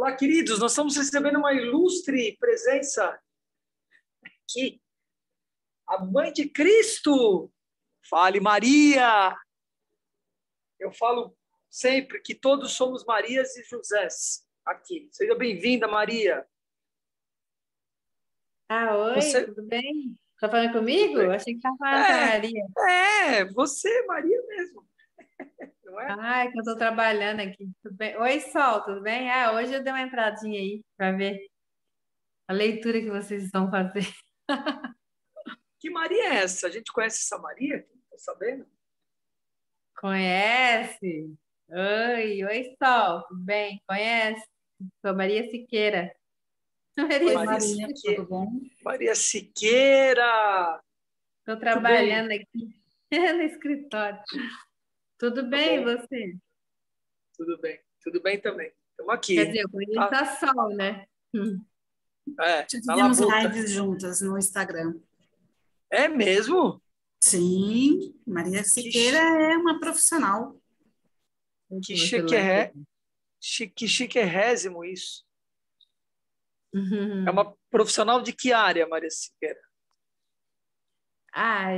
Olá, queridos. Nós estamos recebendo uma ilustre presença aqui. A Mãe de Cristo. Fale, Maria. Eu falo sempre que todos somos Marias e Josés aqui. Seja bem-vinda, Maria. Oi, tudo bem? Tá falando Tudo comigo? bem? Achei que tá falando com a Maria. Você, Maria mesmo. Não é? Ai, que eu tô trabalhando aqui. Tudo bem? Oi, Sol, tudo bem? Hoje eu dei uma entradinha aí para ver a leitura que vocês estão fazendo. Que Maria é essa? A gente conhece essa Maria? Estou sabendo. Conhece? Oi, Sol, tudo bem? Conhece? Sou Maria Siqueira. Oi, Maria Maria Maria, Siqueira. tudo bom? Maria Siqueira. Estou Muito bem. trabalhando aqui no escritório. Tudo Tá bem, e bom. você? Tudo bem. Tudo bem também. Estamos Quer aqui. dizer, eu conheço Tá, a Sol, né? Já na fizemos labuta. lives juntas no Instagram. É mesmo? Sim, Maria Que, Siqueira chi- é uma profissional. que Meu celular chique, aqui. que chiquérrimo isso. É uma profissional de que área, Maria Siqueira?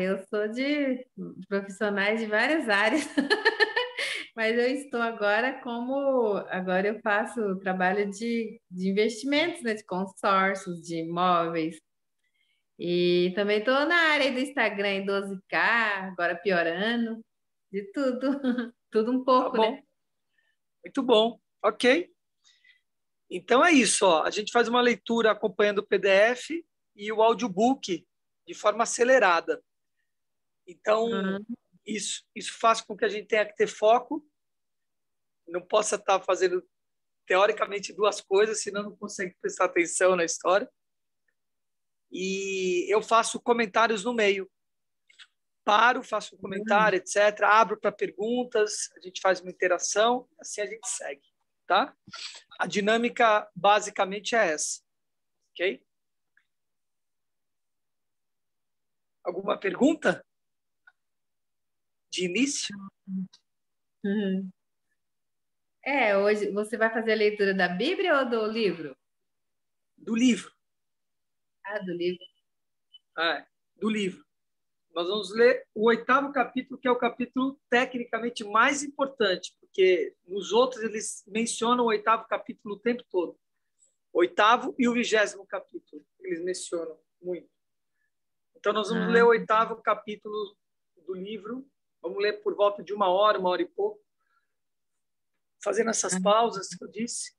Eu sou de profissionais de várias áreas, mas eu estou agora eu faço trabalho de investimentos, né, de consórcios, de imóveis, e também estou na área do Instagram em 12K, agora piorando, de tudo, tudo um Tá pouco, né? bom. Muito bom. Ok. Então é isso. Ó. A gente faz uma leitura acompanhando o PDF e o audiobook de forma acelerada. Então, Ah, isso faz com que a gente tenha que ter foco, não possa estar fazendo, teoricamente, duas coisas, senão não consegue prestar atenção na história. E eu faço comentários no meio. Paro, faço um comentário, etc. Abro para perguntas, a gente faz uma interação, assim a gente segue, tá? A dinâmica basicamente é essa, ok? Alguma pergunta de início? uhum. Hoje você vai fazer a leitura da Bíblia ou do livro? Do livro. Do livro. Do livro. Nós vamos ler o 8º capítulo, que é o capítulo tecnicamente mais importante, porque nos outros eles mencionam o 8º capítulo o tempo todo. O 8º e o 20º capítulo, eles mencionam muito. Então, nós vamos ler o 8º capítulo do livro, vamos ler por volta de 1 hora e pouco, fazendo essas pausas que eu disse.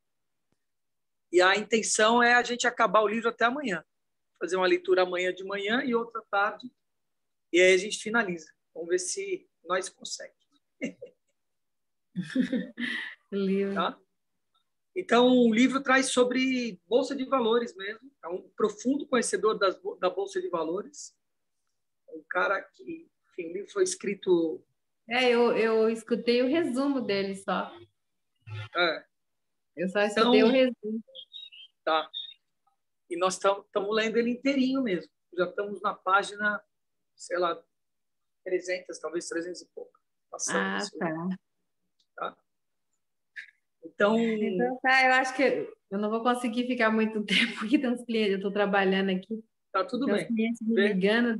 E a intenção é a gente acabar o livro até amanhã. Fazer uma leitura amanhã de manhã e outra tarde. E aí a gente finaliza. Vamos ver se nós conseguimos. Livro. Tá? Então, o livro traz sobre Bolsa de Valores mesmo. É um profundo conhecedor da Bolsa de Valores. É um cara que, enfim, o livro foi escrito... Eu escutei o resumo dele só. É, Eu só escutei o então, resumo. tá. E nós estamos lendo ele inteirinho mesmo. Já estamos na página, sei lá, 300, talvez 300 e pouco. Passando isso. Tá. Tá? Então, Então tá, eu acho que eu não vou conseguir ficar muito tempo porque tem uns clientes, eu estou trabalhando aqui, tá tudo tem uns bem. clientes me ligando,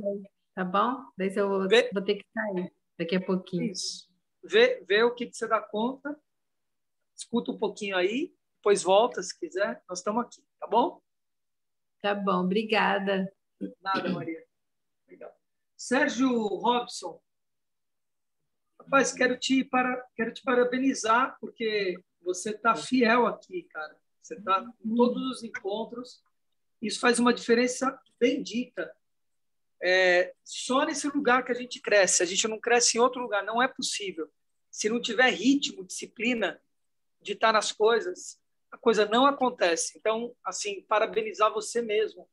tá bom? Daí eu Vê vou ter que sair daqui a pouquinho. isso. Vê o que você dá conta, escuta um pouquinho aí, depois volta se quiser. Nós estamos aqui, tá bom? Tá bom, obrigada. Nada, Maria. Obrigado. Sérgio Robson, rapaz, quero te parabenizar, porque você está fiel aqui, cara. Você está em todos os encontros. Isso faz uma diferença bendita. Só nesse lugar que a gente cresce. A gente não cresce em outro lugar. Não é possível. Se não tiver ritmo, disciplina de estar nas coisas, a coisa não acontece. Então, assim, parabenizar você mesmo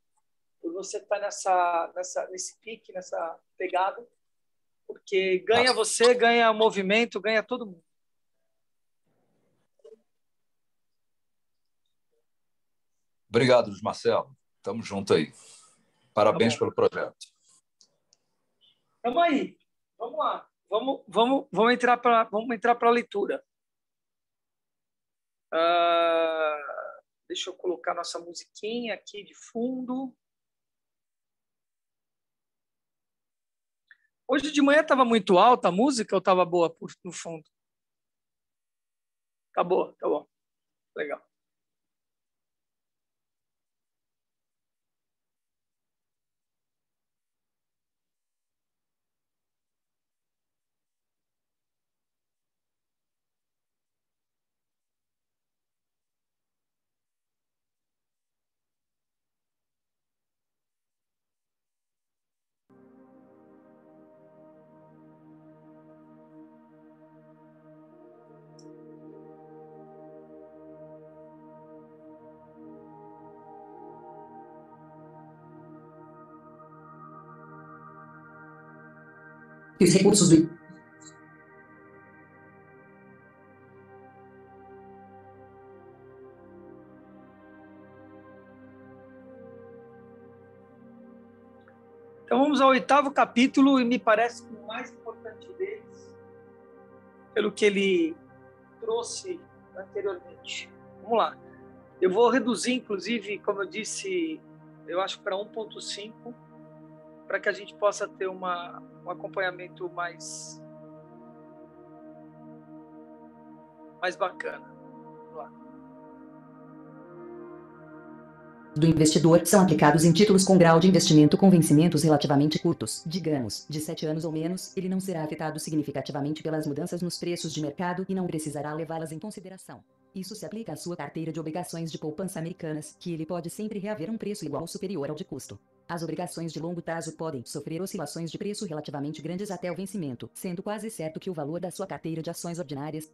por você estar nesse pique, nessa pegada, porque ganha você, ganha movimento, ganha todo mundo. Obrigado, Luiz Marcelo. Tamo junto aí. Parabéns pelo projeto. Tamo aí. Vamos lá. Vamos entrar para a leitura. Deixa eu colocar nossa musiquinha aqui de fundo. Hoje de manhã estava muito alta a música ou estava boa no fundo? Tá boa, tá bom. Legal. E os recursos do Então vamos ao 8º capítulo e me parece que o mais importante deles, pelo que ele trouxe anteriormente. Vamos lá. Eu vou reduzir, inclusive, como eu disse, eu acho para 1.5, para que a gente possa ter um acompanhamento mais bacana. Vamos lá. do investidor são aplicados em títulos com grau de investimento com vencimentos relativamente curtos, digamos, de 7 anos ou menos. Ele não será afetado significativamente pelas mudanças nos preços de mercado e não precisará levá-las em consideração. Isso se aplica à sua carteira de obrigações de poupança americanas, que ele pode sempre reaver um preço igual ou superior ao de custo. As obrigações de longo prazo podem sofrer oscilações de preço relativamente grandes até o vencimento, sendo quase certo que o valor da sua carteira de ações ordinárias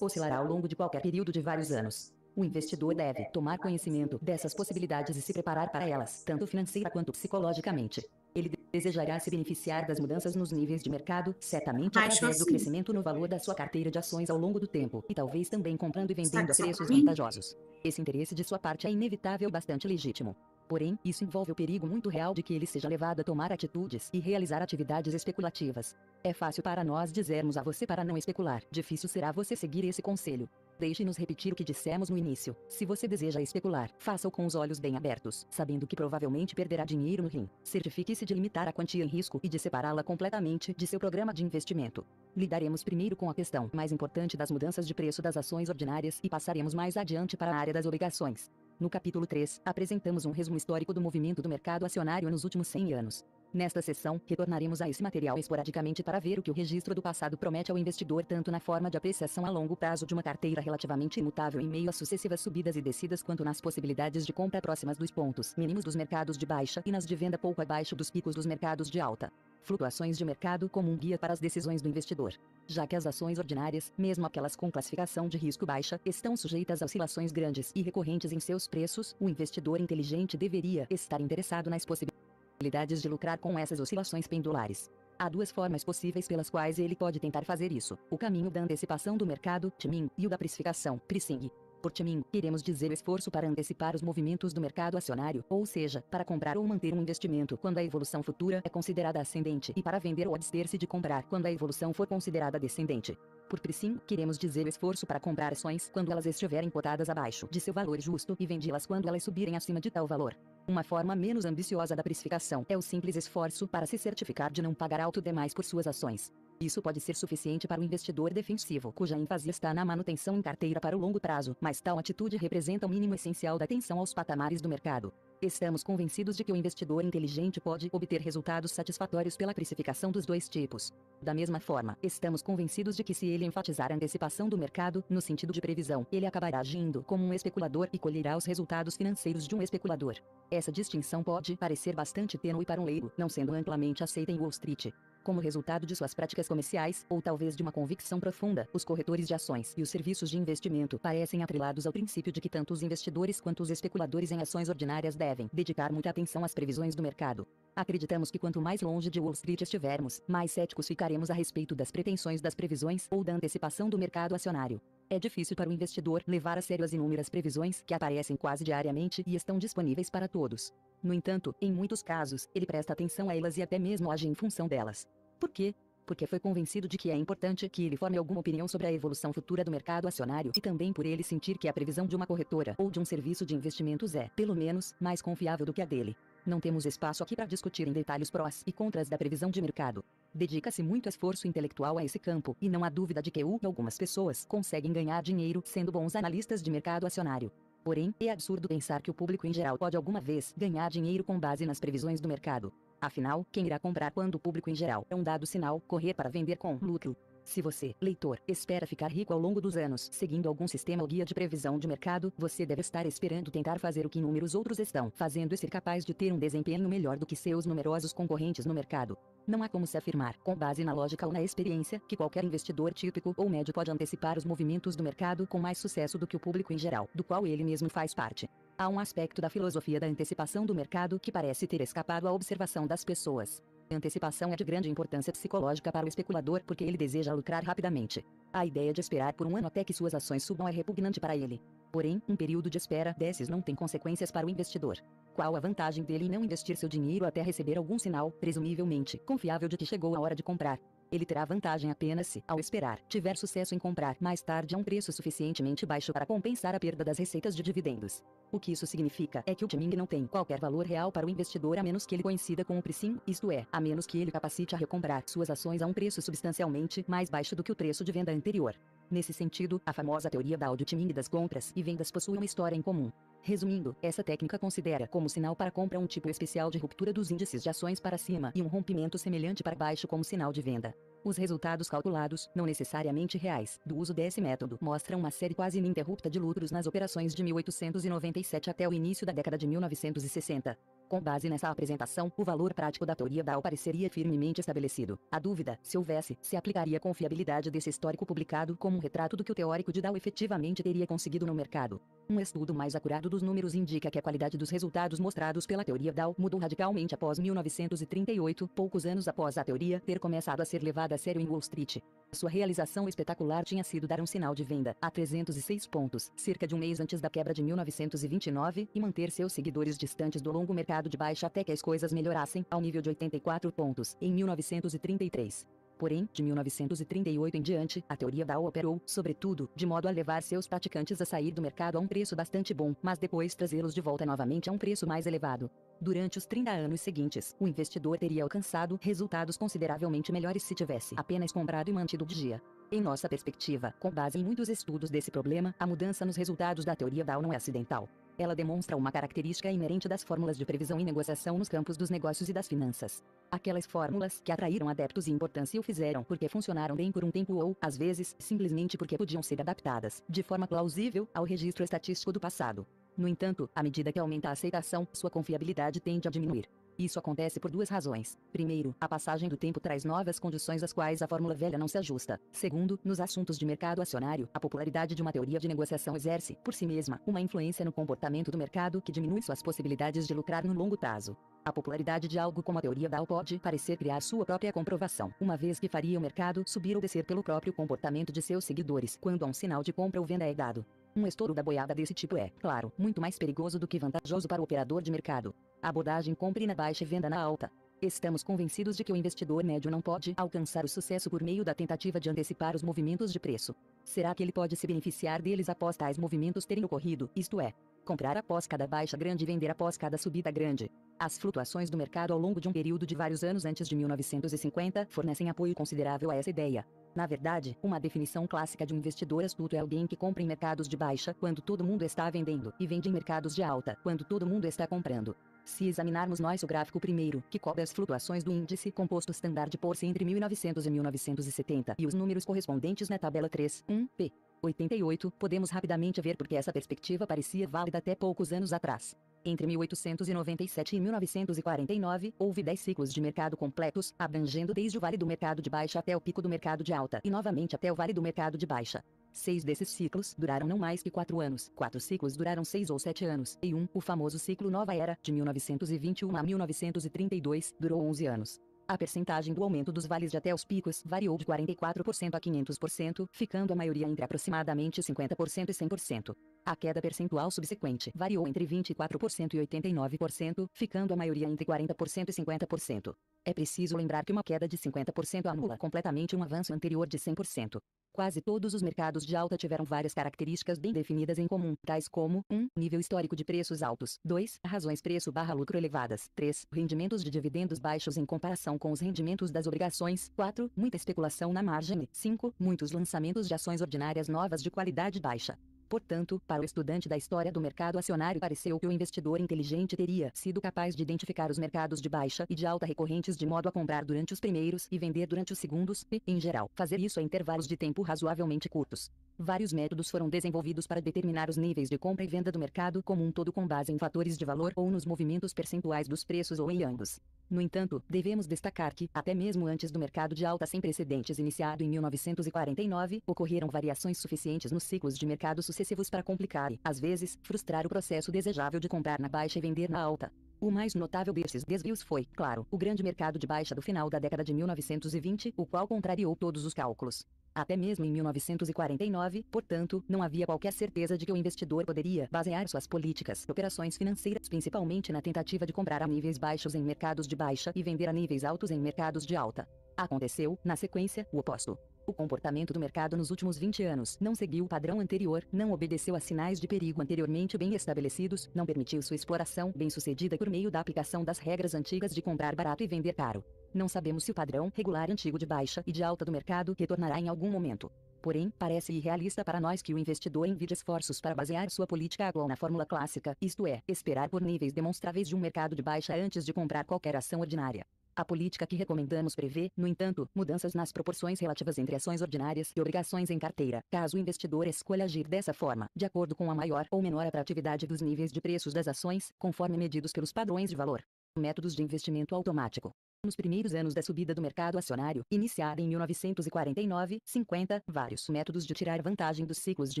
oscilará ao longo de qualquer período de vários anos. O investidor deve tomar conhecimento dessas possibilidades e se preparar para elas, tanto financeira quanto psicologicamente. Ele desejará se beneficiar das mudanças nos níveis de mercado, certamente através do crescimento no valor da sua carteira de ações ao longo do tempo, e talvez também comprando e vendendo a preços vantajosos. Esse interesse de sua parte é inevitável e bastante legítimo. Porém, isso envolve o perigo muito real de que ele seja levado a tomar atitudes e realizar atividades especulativas. É fácil para nós dizermos a você para não especular. Difícil será você seguir esse conselho. Deixe-nos repetir o que dissemos no início. Se você deseja especular, faça-o com os olhos bem abertos, sabendo que provavelmente perderá dinheiro no rim. Certifique-se de limitar a quantia em risco e de separá-la completamente de seu programa de investimento. Lidaremos primeiro com a questão mais importante das mudanças de preço das ações ordinárias e passaremos mais adiante para a área das obrigações. No capítulo 3, apresentamos um resumo histórico do movimento do mercado acionário nos últimos 100 anos. Nesta sessão, retornaremos a esse material esporadicamente para ver o que o registro do passado promete ao investidor tanto na forma de apreciação a longo prazo de uma carteira relativamente imutável em meio a sucessivas subidas e descidas quanto nas possibilidades de compra próximas dos pontos mínimos dos mercados de baixa e nas de venda pouco abaixo dos picos dos mercados de alta. Flutuações de mercado como um guia para as decisões do investidor. Já que as ações ordinárias, mesmo aquelas com classificação de risco baixa, estão sujeitas a oscilações grandes e recorrentes em seus preços, o investidor inteligente deveria estar interessado nas possibilidades de lucrar com essas oscilações pendulares. Há duas formas possíveis pelas quais ele pode tentar fazer isso: o caminho da antecipação do mercado, timing, e o da precificação, pricing. Por timing, queremos dizer o esforço para antecipar os movimentos do mercado acionário, ou seja, para comprar ou manter um investimento quando a evolução futura é considerada ascendente e para vender ou abster-se de comprar quando a evolução for considerada descendente. Por pricing, queremos dizer o esforço para comprar ações quando elas estiverem cotadas abaixo de seu valor justo e vendê-las quando elas subirem acima de tal valor. Uma forma menos ambiciosa da precificação é o simples esforço para se certificar de não pagar alto demais por suas ações. Isso pode ser suficiente para o investidor defensivo, cuja ênfase está na manutenção em carteira para o longo prazo, mas tal atitude representa o mínimo essencial da atenção aos patamares do mercado. Estamos convencidos de que o investidor inteligente pode obter resultados satisfatórios pela precificação dos dois tipos. Da mesma forma, estamos convencidos de que se ele enfatizar a antecipação do mercado, no sentido de previsão, ele acabará agindo como um especulador e colherá os resultados financeiros de um especulador. Essa distinção pode parecer bastante tênue para um leigo, não sendo amplamente aceita em Wall Street. Como resultado de suas práticas comerciais, ou talvez de uma convicção profunda, os corretores de ações e os serviços de investimento parecem atrelados ao princípio de que tanto os investidores quanto os especuladores em ações ordinárias devem dedicar muita atenção às previsões do mercado. Acreditamos que quanto mais longe de Wall Street estivermos, mais céticos ficaremos a respeito das pretensões das previsões ou da antecipação do mercado acionário. É difícil para o investidor levar a sério as inúmeras previsões que aparecem quase diariamente e estão disponíveis para todos. No entanto, em muitos casos, ele presta atenção a elas e até mesmo age em função delas. Por quê? Porque foi convencido de que é importante que ele forme alguma opinião sobre a evolução futura do mercado acionário e também por ele sentir que a previsão de uma corretora ou de um serviço de investimentos é, pelo menos, mais confiável do que a dele. Não temos espaço aqui para discutir em detalhes prós e contras da previsão de mercado. Dedica-se muito esforço intelectual a esse campo e não há dúvida de que algumas pessoas conseguem ganhar dinheiro sendo bons analistas de mercado acionário. Porém, é absurdo pensar que o público em geral pode alguma vez ganhar dinheiro com base nas previsões do mercado. Afinal, quem irá comprar quando o público em geral é um dado sinal correr para vender com lucro? Se você, leitor, espera ficar rico ao longo dos anos seguindo algum sistema ou guia de previsão de mercado, você deve estar esperando tentar fazer o que inúmeros outros estão fazendo e ser capaz de ter um desempenho melhor do que seus numerosos concorrentes no mercado. Não há como se afirmar, com base na lógica ou na experiência, que qualquer investidor típico ou médio pode antecipar os movimentos do mercado com mais sucesso do que o público em geral, do qual ele mesmo faz parte. Há um aspecto da filosofia da antecipação do mercado que parece ter escapado à observação das pessoas. A antecipação é de grande importância psicológica para o especulador porque ele deseja lucrar rapidamente. A ideia de esperar por um ano até que suas ações subam é repugnante para ele. Porém, um período de espera desses não tem consequências para o investidor. Qual a vantagem dele em não investir seu dinheiro até receber algum sinal, presumivelmente, confiável de que chegou a hora de comprar? Ele terá vantagem apenas se, ao esperar, tiver sucesso em comprar mais tarde a um preço suficientemente baixo para compensar a perda das receitas de dividendos. O que isso significa é que o timing não tem qualquer valor real para o investidor a menos que ele coincida com o pricing, isto é, a menos que ele capacite a recomprar suas ações a um preço substancialmente mais baixo do que o preço de venda anterior. Nesse sentido, a famosa teoria da do timing das compras e vendas possui uma história em comum. Resumindo, essa técnica considera como sinal para compra um tipo especial de ruptura dos índices de ações para cima e um rompimento semelhante para baixo como sinal de venda. Os resultados calculados, não necessariamente reais, do uso desse método mostram uma série quase ininterrupta de lucros nas operações de 1897 até o início da década de 1960. Com base nessa apresentação, o valor prático da teoria Dow pareceria firmemente estabelecido. A dúvida, se houvesse, se aplicaria à confiabilidade desse histórico publicado como um retrato do que o teórico de Dow efetivamente teria conseguido no mercado. Um estudo mais acurado dos números indica que a qualidade dos resultados mostrados pela teoria Dow mudou radicalmente após 1938, poucos anos após a teoria ter começado a ser levada a sério em Wall Street. Sua realização espetacular tinha sido dar um sinal de venda a 306 pontos, cerca de um mês antes da quebra de 1929, e manter seus seguidores distantes do longo mercado de baixa até que as coisas melhorassem, ao nível de 84 pontos, em 1933. Porém, de 1938 em diante, a teoria Dow operou, sobretudo, de modo a levar seus praticantes a sair do mercado a um preço bastante bom, mas depois trazê-los de volta novamente a um preço mais elevado. Durante os 30 anos seguintes, o investidor teria alcançado resultados consideravelmente melhores se tivesse apenas comprado e mantido o dia. Em nossa perspectiva, com base em muitos estudos desse problema, a mudança nos resultados da teoria Dow não é acidental. Ela demonstra uma característica inerente das fórmulas de previsão e negociação nos campos dos negócios e das finanças. Aquelas fórmulas que atraíram adeptos e importância o fizeram porque funcionaram bem por um tempo ou, às vezes, simplesmente porque podiam ser adaptadas, de forma plausível, ao registro estatístico do passado. No entanto, à medida que aumenta a aceitação, sua confiabilidade tende a diminuir. Isso acontece por duas razões. Primeiro, a passagem do tempo traz novas condições às quais a fórmula velha não se ajusta. Segundo, nos assuntos de mercado acionário, a popularidade de uma teoria de negociação exerce, por si mesma, uma influência no comportamento do mercado que diminui suas possibilidades de lucrar no longo prazo. A popularidade de algo como a teoria Dow pode parecer criar sua própria comprovação, uma vez que faria o mercado subir ou descer pelo próprio comportamento de seus seguidores, quando há um sinal de compra ou venda é dado. Um estouro da boiada desse tipo é, claro, muito mais perigoso do que vantajoso para o operador de mercado. A abordagem compre na baixa e venda na alta. Estamos convencidos de que o investidor médio não pode alcançar o sucesso por meio da tentativa de antecipar os movimentos de preço. Será que ele pode se beneficiar deles após tais movimentos terem ocorrido, isto é, comprar após cada baixa grande e vender após cada subida grande? As flutuações do mercado ao longo de um período de vários anos antes de 1950 fornecem apoio considerável a essa ideia. Na verdade, uma definição clássica de um investidor astuto é alguém que compra em mercados de baixa quando todo mundo está vendendo e vende em mercados de alta quando todo mundo está comprando. Se examinarmos nosso gráfico primeiro, que cobre as flutuações do índice composto Standard Poor's entre 1900 e 1970 e os números correspondentes na tabela 3.1p. 88, podemos rapidamente ver porque essa perspectiva parecia válida até poucos anos atrás. Entre 1897 e 1949, houve 10 ciclos de mercado completos, abrangendo desde o vale do mercado de baixa até o pico do mercado de alta e novamente até o vale do mercado de baixa. 6 desses ciclos duraram não mais que 4 anos, 4 ciclos duraram 6 ou 7 anos, e o famoso ciclo Nova Era, de 1921 a 1932, durou 11 anos. A percentagem do aumento dos vales de até os picos variou de 44% a 500%, ficando a maioria entre aproximadamente 50% e 100%. A queda percentual subsequente variou entre 24% e 89%, ficando a maioria entre 40% e 50%. É preciso lembrar que uma queda de 50% anula completamente um avanço anterior de 100%. Quase todos os mercados de alta tiveram várias características bem definidas em comum, tais como 1. Nível histórico de preços altos. 2. Razões preço/lucro elevadas. 3. Rendimentos de dividendos baixos em comparação com os rendimentos das obrigações. 4. Muita especulação na margem. 5. Muitos lançamentos de ações ordinárias novas de qualidade baixa. Portanto, para o estudante da história do mercado acionário, pareceu que o investidor inteligente teria sido capaz de identificar os mercados de baixa e de alta recorrentes de modo a comprar durante os primeiros e vender durante os segundos e, em geral, fazer isso a intervalos de tempo razoavelmente curtos. Vários métodos foram desenvolvidos para determinar os níveis de compra e venda do mercado como um todo com base em fatores de valor ou nos movimentos percentuais dos preços ou em ambos. No entanto, devemos destacar que, até mesmo antes do mercado de alta sem precedentes iniciado em 1949, ocorreram variações suficientes nos ciclos de mercado sucessivos para complicar e, às vezes, frustrar o processo desejável de comprar na baixa e vender na alta. O mais notável desses desvios foi, claro, o grande mercado de baixa do final da década de 1920, o qual contrariou todos os cálculos. Até mesmo em 1949, portanto, não havia qualquer certeza de que o investidor poderia basear suas políticas e operações financeiras principalmente na tentativa de comprar a níveis baixos em mercados de baixa e vender a níveis altos em mercados de alta. Aconteceu, na sequência, o oposto. O comportamento do mercado nos últimos 20 anos não seguiu o padrão anterior, não obedeceu a sinais de perigo anteriormente bem estabelecidos, não permitiu sua exploração bem-sucedida por meio da aplicação das regras antigas de comprar barato e vender caro. Não sabemos se o padrão regular antigo de baixa e de alta do mercado retornará em algum momento. Porém, parece irrealista para nós que o investidor envie esforços para basear sua política igual na fórmula clássica, isto é, esperar por níveis demonstráveis de um mercado de baixa antes de comprar qualquer ação ordinária. A política que recomendamos prevê, no entanto, mudanças nas proporções relativas entre ações ordinárias e obrigações em carteira, caso o investidor escolha agir dessa forma, de acordo com a maior ou menor atratividade dos níveis de preços das ações, conforme medidos pelos padrões de valor. Métodos de investimento automático. Nos primeiros anos da subida do mercado acionário, iniciada em 1949-50, vários métodos de tirar vantagem dos ciclos de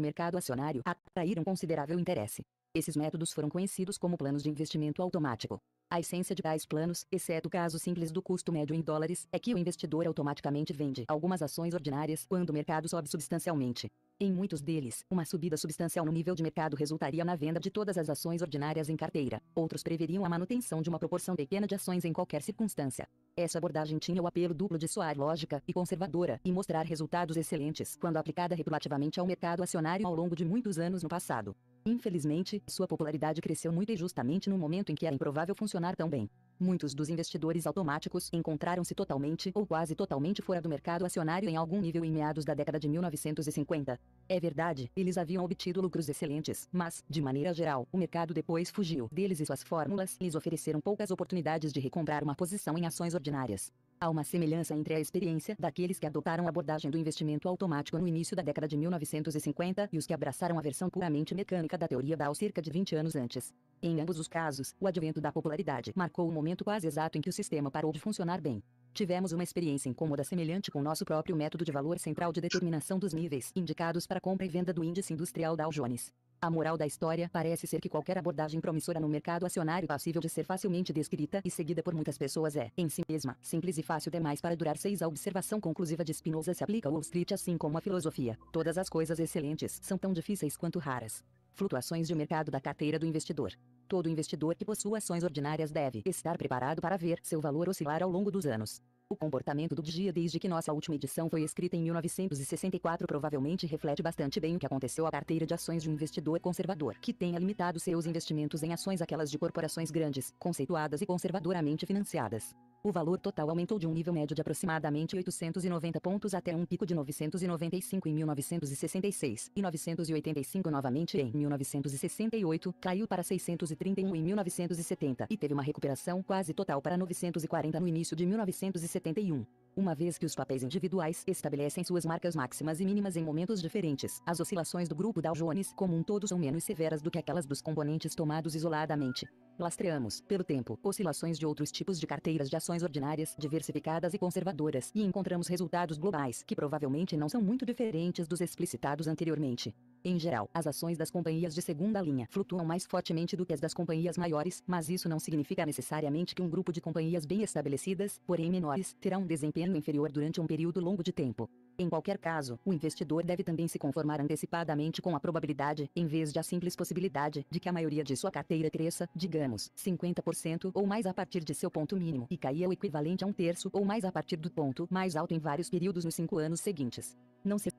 mercado acionário atraíram considerável interesse. Esses métodos foram conhecidos como planos de investimento automático. A essência de tais planos, exceto o caso simples do custo médio em dólares, é que o investidor automaticamente vende algumas ações ordinárias quando o mercado sobe substancialmente. Em muitos deles, uma subida substancial no nível de mercado resultaria na venda de todas as ações ordinárias em carteira. Outros preveriam a manutenção de uma proporção pequena de ações em qualquer circunstância. Essa abordagem tinha o apelo duplo de soar lógica e conservadora e mostrar resultados excelentes quando aplicada regulativamente ao mercado acionário ao longo de muitos anos no passado. Infelizmente, sua popularidade cresceu muito e justamente no momento em que era improvável funcionar tão bem. Muitos dos investidores automáticos encontraram-se totalmente ou quase totalmente fora do mercado acionário em algum nível em meados da década de 1950. É verdade, eles haviam obtido lucros excelentes, mas, de maneira geral, o mercado depois fugiu deles e suas fórmulas lhes ofereceram poucas oportunidades de recomprar uma posição em ações ordinárias. Há uma semelhança entre a experiência daqueles que adotaram a abordagem do investimento automático no início da década de 1950 e os que abraçaram a versão puramente mecânica da teoria Dow cerca de 20 anos antes. Em ambos os casos, o advento da popularidade marcou o momento quase exato em que o sistema parou de funcionar bem. Tivemos uma experiência incômoda semelhante com nosso próprio método de valor central de determinação dos níveis indicados para compra e venda do índice industrial Dow Jones. A moral da história parece ser que qualquer abordagem promissora no mercado acionário passível de ser facilmente descrita e seguida por muitas pessoas é, em si mesma, simples e fácil demais para durar 6. A observação conclusiva de Spinoza se aplica a Wall Street assim como a filosofia. Todas as coisas excelentes são tão difíceis quanto raras. Flutuações de mercado da carteira do investidor. Todo investidor que possua ações ordinárias deve estar preparado para ver seu valor oscilar ao longo dos anos. O comportamento do dia desde que nossa última edição foi escrita em 1964 provavelmente reflete bastante bem o que aconteceu à carteira de ações de um investidor conservador que tenha limitado seus investimentos em ações aquelas de corporações grandes, conceituadas e conservadoramente financiadas. O valor total aumentou de um nível médio de aproximadamente 890 pontos até um pico de 995 em 1966, e 985 novamente em 1968, caiu para 631 em 1970 e teve uma recuperação quase total para 940 no início de 1971. Uma vez que os papéis individuais estabelecem suas marcas máximas e mínimas em momentos diferentes, as oscilações do grupo Dow Jones como um todo são menos severas do que aquelas dos componentes tomados isoladamente. Lastreamos, pelo tempo, oscilações de outros tipos de carteiras de ações ordinárias, diversificadas e conservadoras, e encontramos resultados globais que provavelmente não são muito diferentes dos explicitados anteriormente. Em geral, as ações das companhias de segunda linha flutuam mais fortemente do que as das companhias maiores, mas isso não significa necessariamente que um grupo de companhias bem estabelecidas, porém menores, terá um desempenho inferior durante um período longo de tempo. Em qualquer caso, o investidor deve também se conformar antecipadamente com a probabilidade, em vez de a simples possibilidade, de que a maioria de sua carteira cresça, digamos, 50% ou mais a partir de seu ponto mínimo e caia o equivalente a 1/3 ou mais a partir do ponto mais alto em vários períodos nos 5 anos seguintes. Não se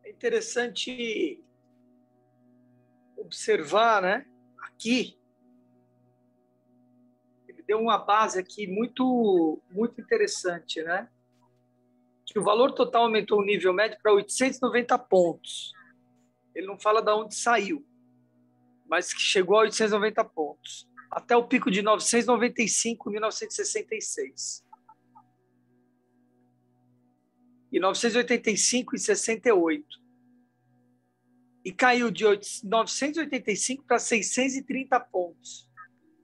É interessante observar, né? Aqui, ele deu uma base aqui muito interessante, né? Que o valor total aumentou o nível médio para 890 pontos. Ele não fala de onde saiu, mas que chegou a 890 pontos, até o pico de 995 em 1966. E 985 em 68. E caiu de 985 para 630 pontos.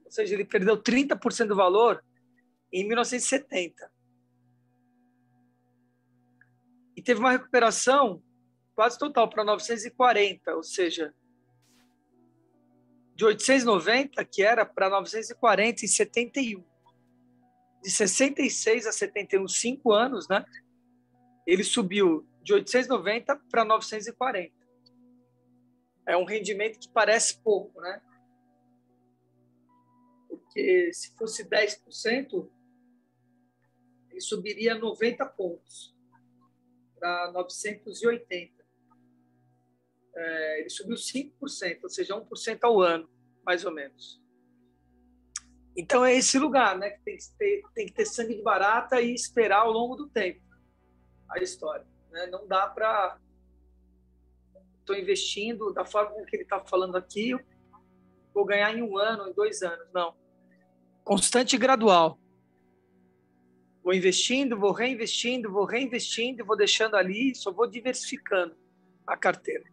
Ou seja, ele perdeu 30% do valor em 1970. E teve uma recuperação quase total para 940, ou seja, de 890, que era, para 940 em 71. De 66 a 71, 5 anos, né? Ele subiu de 890 para 940. É um rendimento que parece pouco, né? Porque se fosse 10%, ele subiria 90 pontos para 980. Ele subiu 5%, ou seja, 1% ao ano, mais ou menos. Então é esse lugar, né? Que tem que ter sangue de barata e esperar ao longo do tempo a história, né? Não dá para... Estou investindo da forma como que ele está falando aqui, vou ganhar em 1 ano, em 2 anos. Não. Constante e gradual. Vou investindo, vou reinvestindo, vou deixando ali, só vou diversificando a carteira.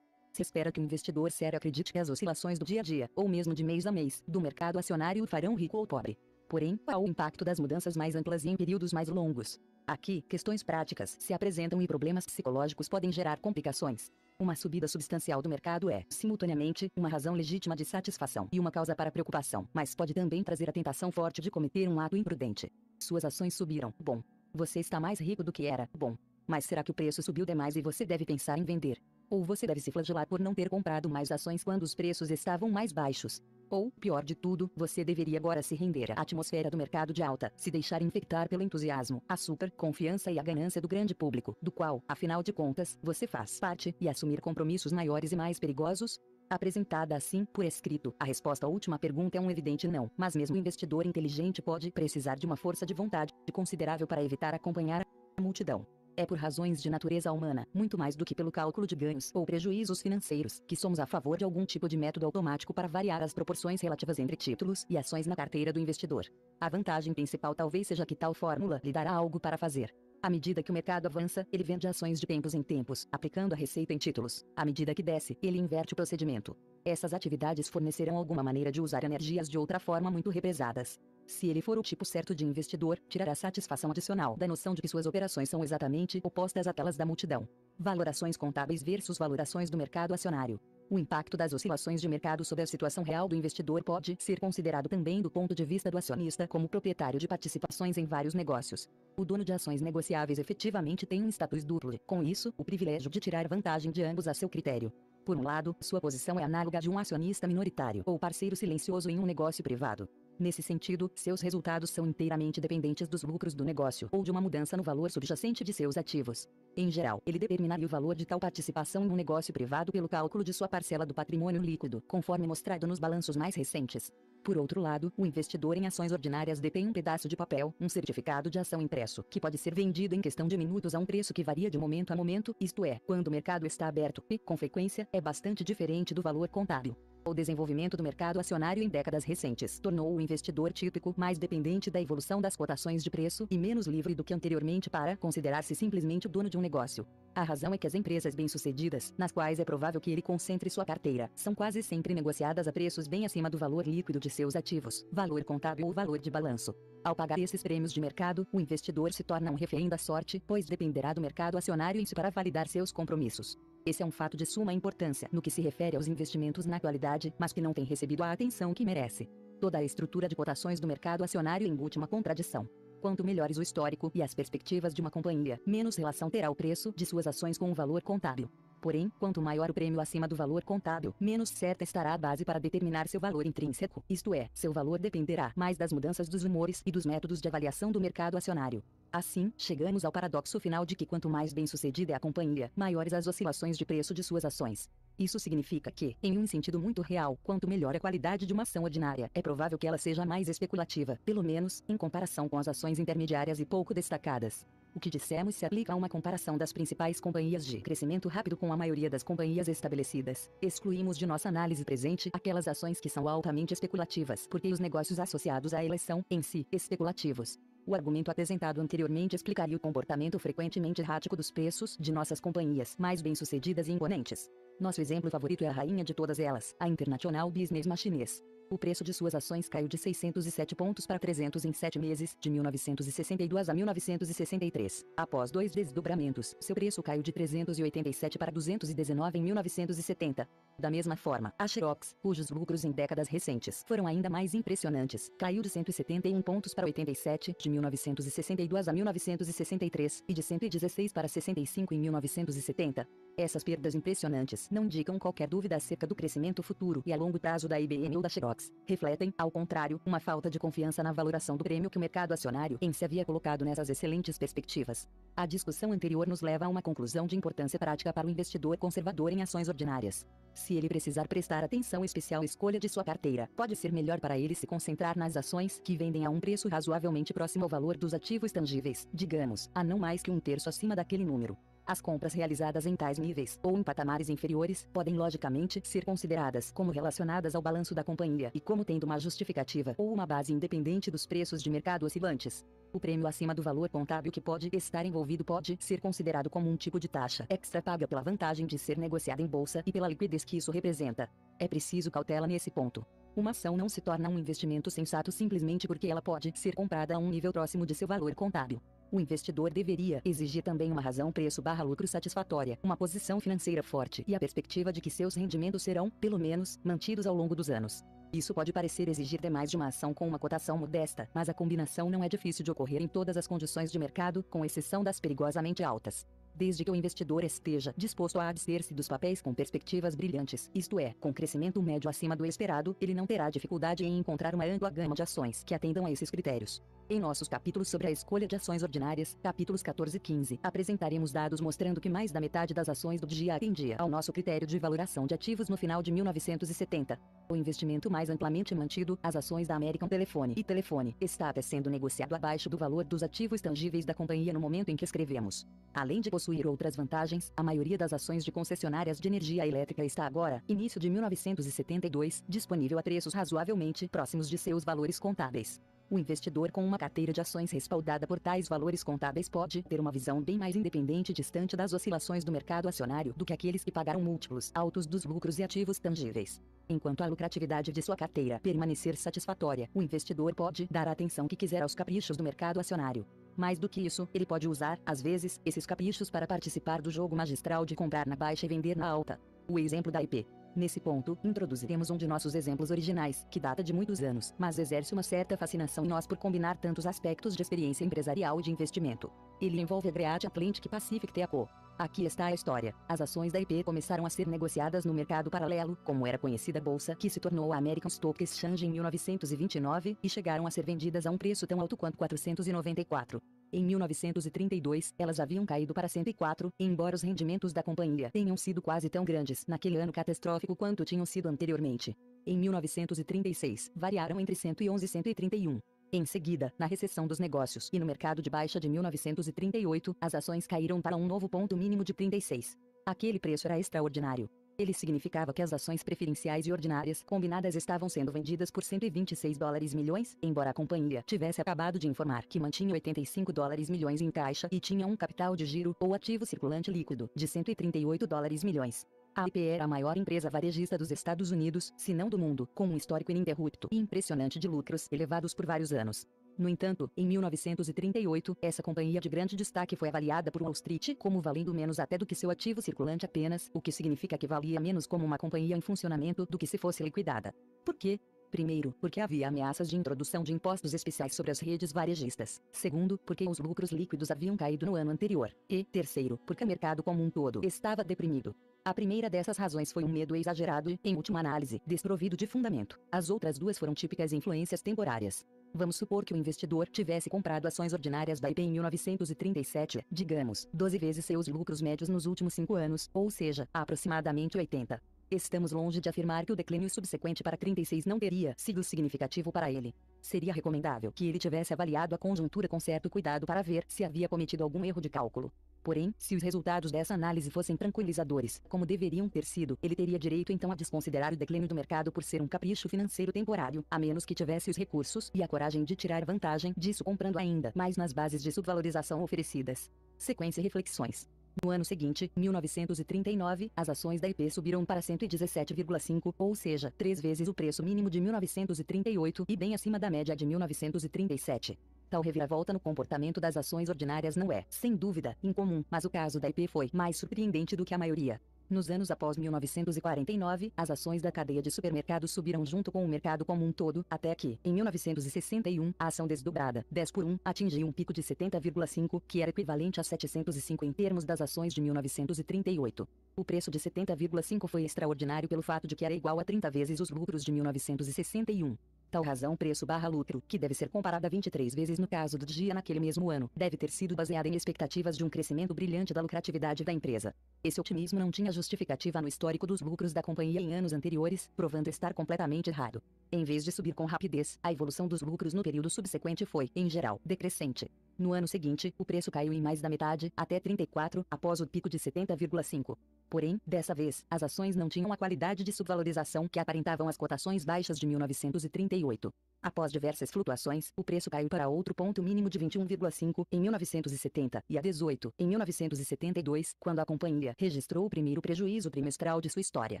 Se espera que o investidor sério acredite que as oscilações do dia a dia, ou mesmo de mês a mês, do mercado acionário o farão rico ou pobre. Porém, qual o impacto das mudanças mais amplas e em períodos mais longos? Aqui, questões práticas se apresentam e problemas psicológicos podem gerar complicações. Uma subida substancial do mercado é, simultaneamente, uma razão legítima de satisfação e uma causa para preocupação, mas pode também trazer a tentação forte de cometer um ato imprudente. Suas ações subiram, bom. Você está mais rico do que era, bom. Mas será que o preço subiu demais e você deve pensar em vender? Ou você deve se flagelar por não ter comprado mais ações quando os preços estavam mais baixos? Ou, pior de tudo, você deveria agora se render à atmosfera do mercado de alta, se deixar infectar pelo entusiasmo, a super confiança e a ganância do grande público, do qual, afinal de contas, você faz parte, e assumir compromissos maiores e mais perigosos? Apresentada assim, por escrito, a resposta à última pergunta é um evidente não, mas mesmo o investidor inteligente pode precisar de uma força de vontade considerável para evitar acompanhar a multidão. É por razões de natureza humana, muito mais do que pelo cálculo de ganhos ou prejuízos financeiros, que somos a favor de algum tipo de método automático para variar as proporções relativas entre títulos e ações na carteira do investidor. A vantagem principal talvez seja que tal fórmula lhe dará algo para fazer. À medida que o mercado avança, ele vende ações de tempos em tempos, aplicando a receita em títulos. À medida que desce, ele inverte o procedimento. Essas atividades fornecerão alguma maneira de usar energias de outra forma muito represadas. Se ele for o tipo certo de investidor, tirará satisfação adicional da noção de que suas operações são exatamente opostas àquelas da multidão. Valorações contábeis versus valorações do mercado acionário. O impacto das oscilações de mercado sobre a situação real do investidor pode ser considerado também do ponto de vista do acionista como proprietário de participações em vários negócios. O dono de ações negociáveis efetivamente tem um status duplo, com isso, o privilégio de tirar vantagem de ambos a seu critério. Por um lado, sua posição é análoga de um acionista minoritário ou parceiro silencioso em um negócio privado. Nesse sentido, seus resultados são inteiramente dependentes dos lucros do negócio ou de uma mudança no valor subjacente de seus ativos. Em geral, ele determinaria o valor de tal participação em um negócio privado pelo cálculo de sua parcela do patrimônio líquido, conforme mostrado nos balanços mais recentes. Por outro lado, o investidor em ações ordinárias detém um pedaço de papel, um certificado de ação impresso, que pode ser vendido em questão de minutos a um preço que varia de momento a momento, isto é, quando o mercado está aberto, e, com frequência, é bastante diferente do valor contábil. O desenvolvimento do mercado acionário em décadas recentes tornou o investidor típico mais dependente da evolução das cotações de preço e menos livre do que anteriormente para considerar-se simplesmente o dono de um negócio. A razão é que as empresas bem-sucedidas, nas quais é provável que ele concentre sua carteira, são quase sempre negociadas a preços bem acima do valor líquido de seus ativos, valor contábil ou valor de balanço. Ao pagar esses prêmios de mercado, o investidor se torna um refém da sorte, pois dependerá do mercado acionário em si para validar seus compromissos. Esse é um fato de suma importância no que se refere aos investimentos na atualidade, mas que não tem recebido a atenção que merece. Toda a estrutura de cotações do mercado acionário embute uma contradição. Quanto melhores o histórico e as perspectivas de uma companhia, menos relação terá o preço de suas ações com o valor contábil. Porém, quanto maior o prêmio acima do valor contábil, menos certa estará a base para determinar seu valor intrínseco, isto é, seu valor dependerá mais das mudanças dos humores e dos métodos de avaliação do mercado acionário. Assim, chegamos ao paradoxo final de que quanto mais bem-sucedida é a companhia, maiores as oscilações de preço de suas ações. Isso significa que, em um sentido muito real, quanto melhor a qualidade de uma ação ordinária, é provável que ela seja mais especulativa, pelo menos, em comparação com as ações intermediárias e pouco destacadas. O que dissemos se aplica a uma comparação das principais companhias de crescimento rápido com a maioria das companhias estabelecidas. Excluímos de nossa análise presente aquelas ações que são altamente especulativas, porque os negócios associados a elas são, em si, especulativos. O argumento apresentado anteriormente explicaria o comportamento frequentemente errático dos preços de nossas companhias mais bem-sucedidas e imponentes. Nosso exemplo favorito é a rainha de todas elas, a International Business Machines. O preço de suas ações caiu de 607 pontos para 300 em 7 meses, de 1962 a 1963. Após 2 desdobramentos, seu preço caiu de 387 para 219 em 1970. Da mesma forma, a Xerox, cujos lucros em décadas recentes foram ainda mais impressionantes, caiu de 171 pontos para 87, de 1962 a 1963, e de 116 para 65 em 1970. Essas perdas impressionantes não indicam qualquer dúvida acerca do crescimento futuro e a longo prazo da IBM ou da Xerox. Refletem, ao contrário, uma falta de confiança na valoração do prêmio que o mercado acionário em si havia colocado nessas excelentes perspectivas. A discussão anterior nos leva a uma conclusão de importância prática para o investidor conservador em ações ordinárias. Se ele precisar prestar atenção especial à escolha de sua carteira, pode ser melhor para ele se concentrar nas ações que vendem a um preço razoavelmente próximo ao valor dos ativos tangíveis, digamos, a não mais que 1/3 acima daquele número. As compras realizadas em tais níveis, ou em patamares inferiores, podem logicamente ser consideradas como relacionadas ao balanço da companhia e como tendo uma justificativa ou uma base independente dos preços de mercado oscilantes. O prêmio acima do valor contábil que pode estar envolvido pode ser considerado como um tipo de taxa extra paga pela vantagem de ser negociada em bolsa e pela liquidez que isso representa. É preciso cautela nesse ponto. Uma ação não se torna um investimento sensato simplesmente porque ela pode ser comprada a um nível próximo de seu valor contábil. O investidor deveria exigir também uma razão preço/lucro satisfatória, uma posição financeira forte e a perspectiva de que seus rendimentos serão, pelo menos, mantidos ao longo dos anos. Isso pode parecer exigir demais de uma ação com uma cotação modesta, mas a combinação não é difícil de ocorrer em todas as condições de mercado, com exceção das perigosamente altas. Desde que o investidor esteja disposto a abster-se dos papéis com perspectivas brilhantes, isto é, com crescimento médio acima do esperado, ele não terá dificuldade em encontrar uma ampla gama de ações que atendam a esses critérios. Em nossos capítulos sobre a escolha de ações ordinárias, capítulos 14 e 15, apresentaremos dados mostrando que mais da metade das ações do dia atendia ao nosso critério de valoração de ativos no final de 1970. O investimento mais amplamente mantido, as ações da American Telephone e Telefone, está até sendo negociado abaixo do valor dos ativos tangíveis da companhia no momento em que escrevemos. Além de possuir outras vantagens, a maioria das ações de concessionárias de energia elétrica está agora, início de 1972, disponível a preços razoavelmente próximos de seus valores contábeis. O investidor com uma carteira de ações respaldada por tais valores contábeis pode ter uma visão bem mais independente e distante das oscilações do mercado acionário do que aqueles que pagaram múltiplos altos dos lucros e ativos tangíveis. Enquanto a lucratividade de sua carteira permanecer satisfatória, o investidor pode dar a atenção que quiser aos caprichos do mercado acionário. Mais do que isso, ele pode usar, às vezes, esses caprichos para participar do jogo magistral de comprar na baixa e vender na alta. O exemplo da IP. Nesse ponto, introduziremos um de nossos exemplos originais, que data de muitos anos, mas exerce uma certa fascinação em nós por combinar tantos aspectos de experiência empresarial e de investimento. Ele envolve a Great Atlantic Pacific TACO. Aqui está a história. As ações da IP começaram a ser negociadas no mercado paralelo, como era conhecida a bolsa, que se tornou a American Stock Exchange em 1929, e chegaram a ser vendidas a um preço tão alto quanto 494. Em 1932, elas haviam caído para 104, embora os rendimentos da companhia tenham sido quase tão grandes naquele ano catastrófico quanto tinham sido anteriormente. Em 1936, variaram entre 111 e 131. Em seguida, na recessão dos negócios e no mercado de baixa de 1938, as ações caíram para um novo ponto mínimo de 36. Aquele preço era extraordinário. Ele significava que as ações preferenciais e ordinárias combinadas estavam sendo vendidas por 126 dólares milhões, embora a companhia tivesse acabado de informar que mantinha 85 dólares milhões em caixa e tinha um capital de giro ou ativo circulante líquido de 138 dólares milhões. A AP era a maior empresa varejista dos Estados Unidos, se não do mundo, com um histórico ininterrupto e impressionante de lucros elevados por vários anos. No entanto, em 1938, essa companhia de grande destaque foi avaliada por Wall Street como valendo menos até do que seu ativo circulante apenas, o que significa que valia menos como uma companhia em funcionamento do que se fosse liquidada. Por quê? Primeiro, porque havia ameaças de introdução de impostos especiais sobre as redes varejistas. Segundo, porque os lucros líquidos haviam caído no ano anterior. E, terceiro, porque o mercado como um todo estava deprimido. A primeira dessas razões foi um medo exagerado e, em última análise, desprovido de fundamento. As outras duas foram típicas influências temporárias. Vamos supor que o investidor tivesse comprado ações ordinárias da IP em 1937, digamos, 12 vezes seus lucros médios nos últimos 5 anos, ou seja, aproximadamente 80. Estamos longe de afirmar que o declínio subsequente para 36 não teria sido significativo para ele. Seria recomendável que ele tivesse avaliado a conjuntura com certo cuidado para ver se havia cometido algum erro de cálculo. Porém, se os resultados dessa análise fossem tranquilizadores, como deveriam ter sido, ele teria direito então a desconsiderar o declínio do mercado por ser um capricho financeiro temporário, a menos que tivesse os recursos e a coragem de tirar vantagem disso comprando ainda mais nas bases de subvalorização oferecidas. Sequência e reflexões. No ano seguinte, 1939, as ações da IP subiram para 117,5, ou seja, 3 vezes o preço mínimo de 1938 e bem acima da média de 1937. Tal reviravolta no comportamento das ações ordinárias não é, sem dúvida, incomum, mas o caso da IP foi mais surpreendente do que a maioria. Nos anos após 1949, as ações da cadeia de supermercados subiram junto com o mercado como um todo, até que, em 1961, a ação desdobrada, 10 por 1, atingiu um pico de 70,5, que era equivalente a 705 em termos das ações de 1938. O preço de 70,5 foi extraordinário pelo fato de que era igual a 30 vezes os lucros de 1961. Tal razão preço/lucro, que deve ser comparada 23 vezes no caso do dia naquele mesmo ano, deve ter sido baseada em expectativas de um crescimento brilhante da lucratividade da empresa. Esse otimismo não tinha justificativa no histórico dos lucros da companhia em anos anteriores, provando estar completamente errado. Em vez de subir com rapidez, a evolução dos lucros no período subsequente foi, em geral, decrescente. No ano seguinte, o preço caiu em mais da metade, até 34, após o pico de 70,5. Porém, dessa vez, as ações não tinham a qualidade de subvalorização que aparentavam as cotações baixas de 1938. Após diversas flutuações, o preço caiu para outro ponto mínimo de 21,5 em 1970 e a 18 em 1972, quando a companhia registrou o primeiro prejuízo trimestral de sua história.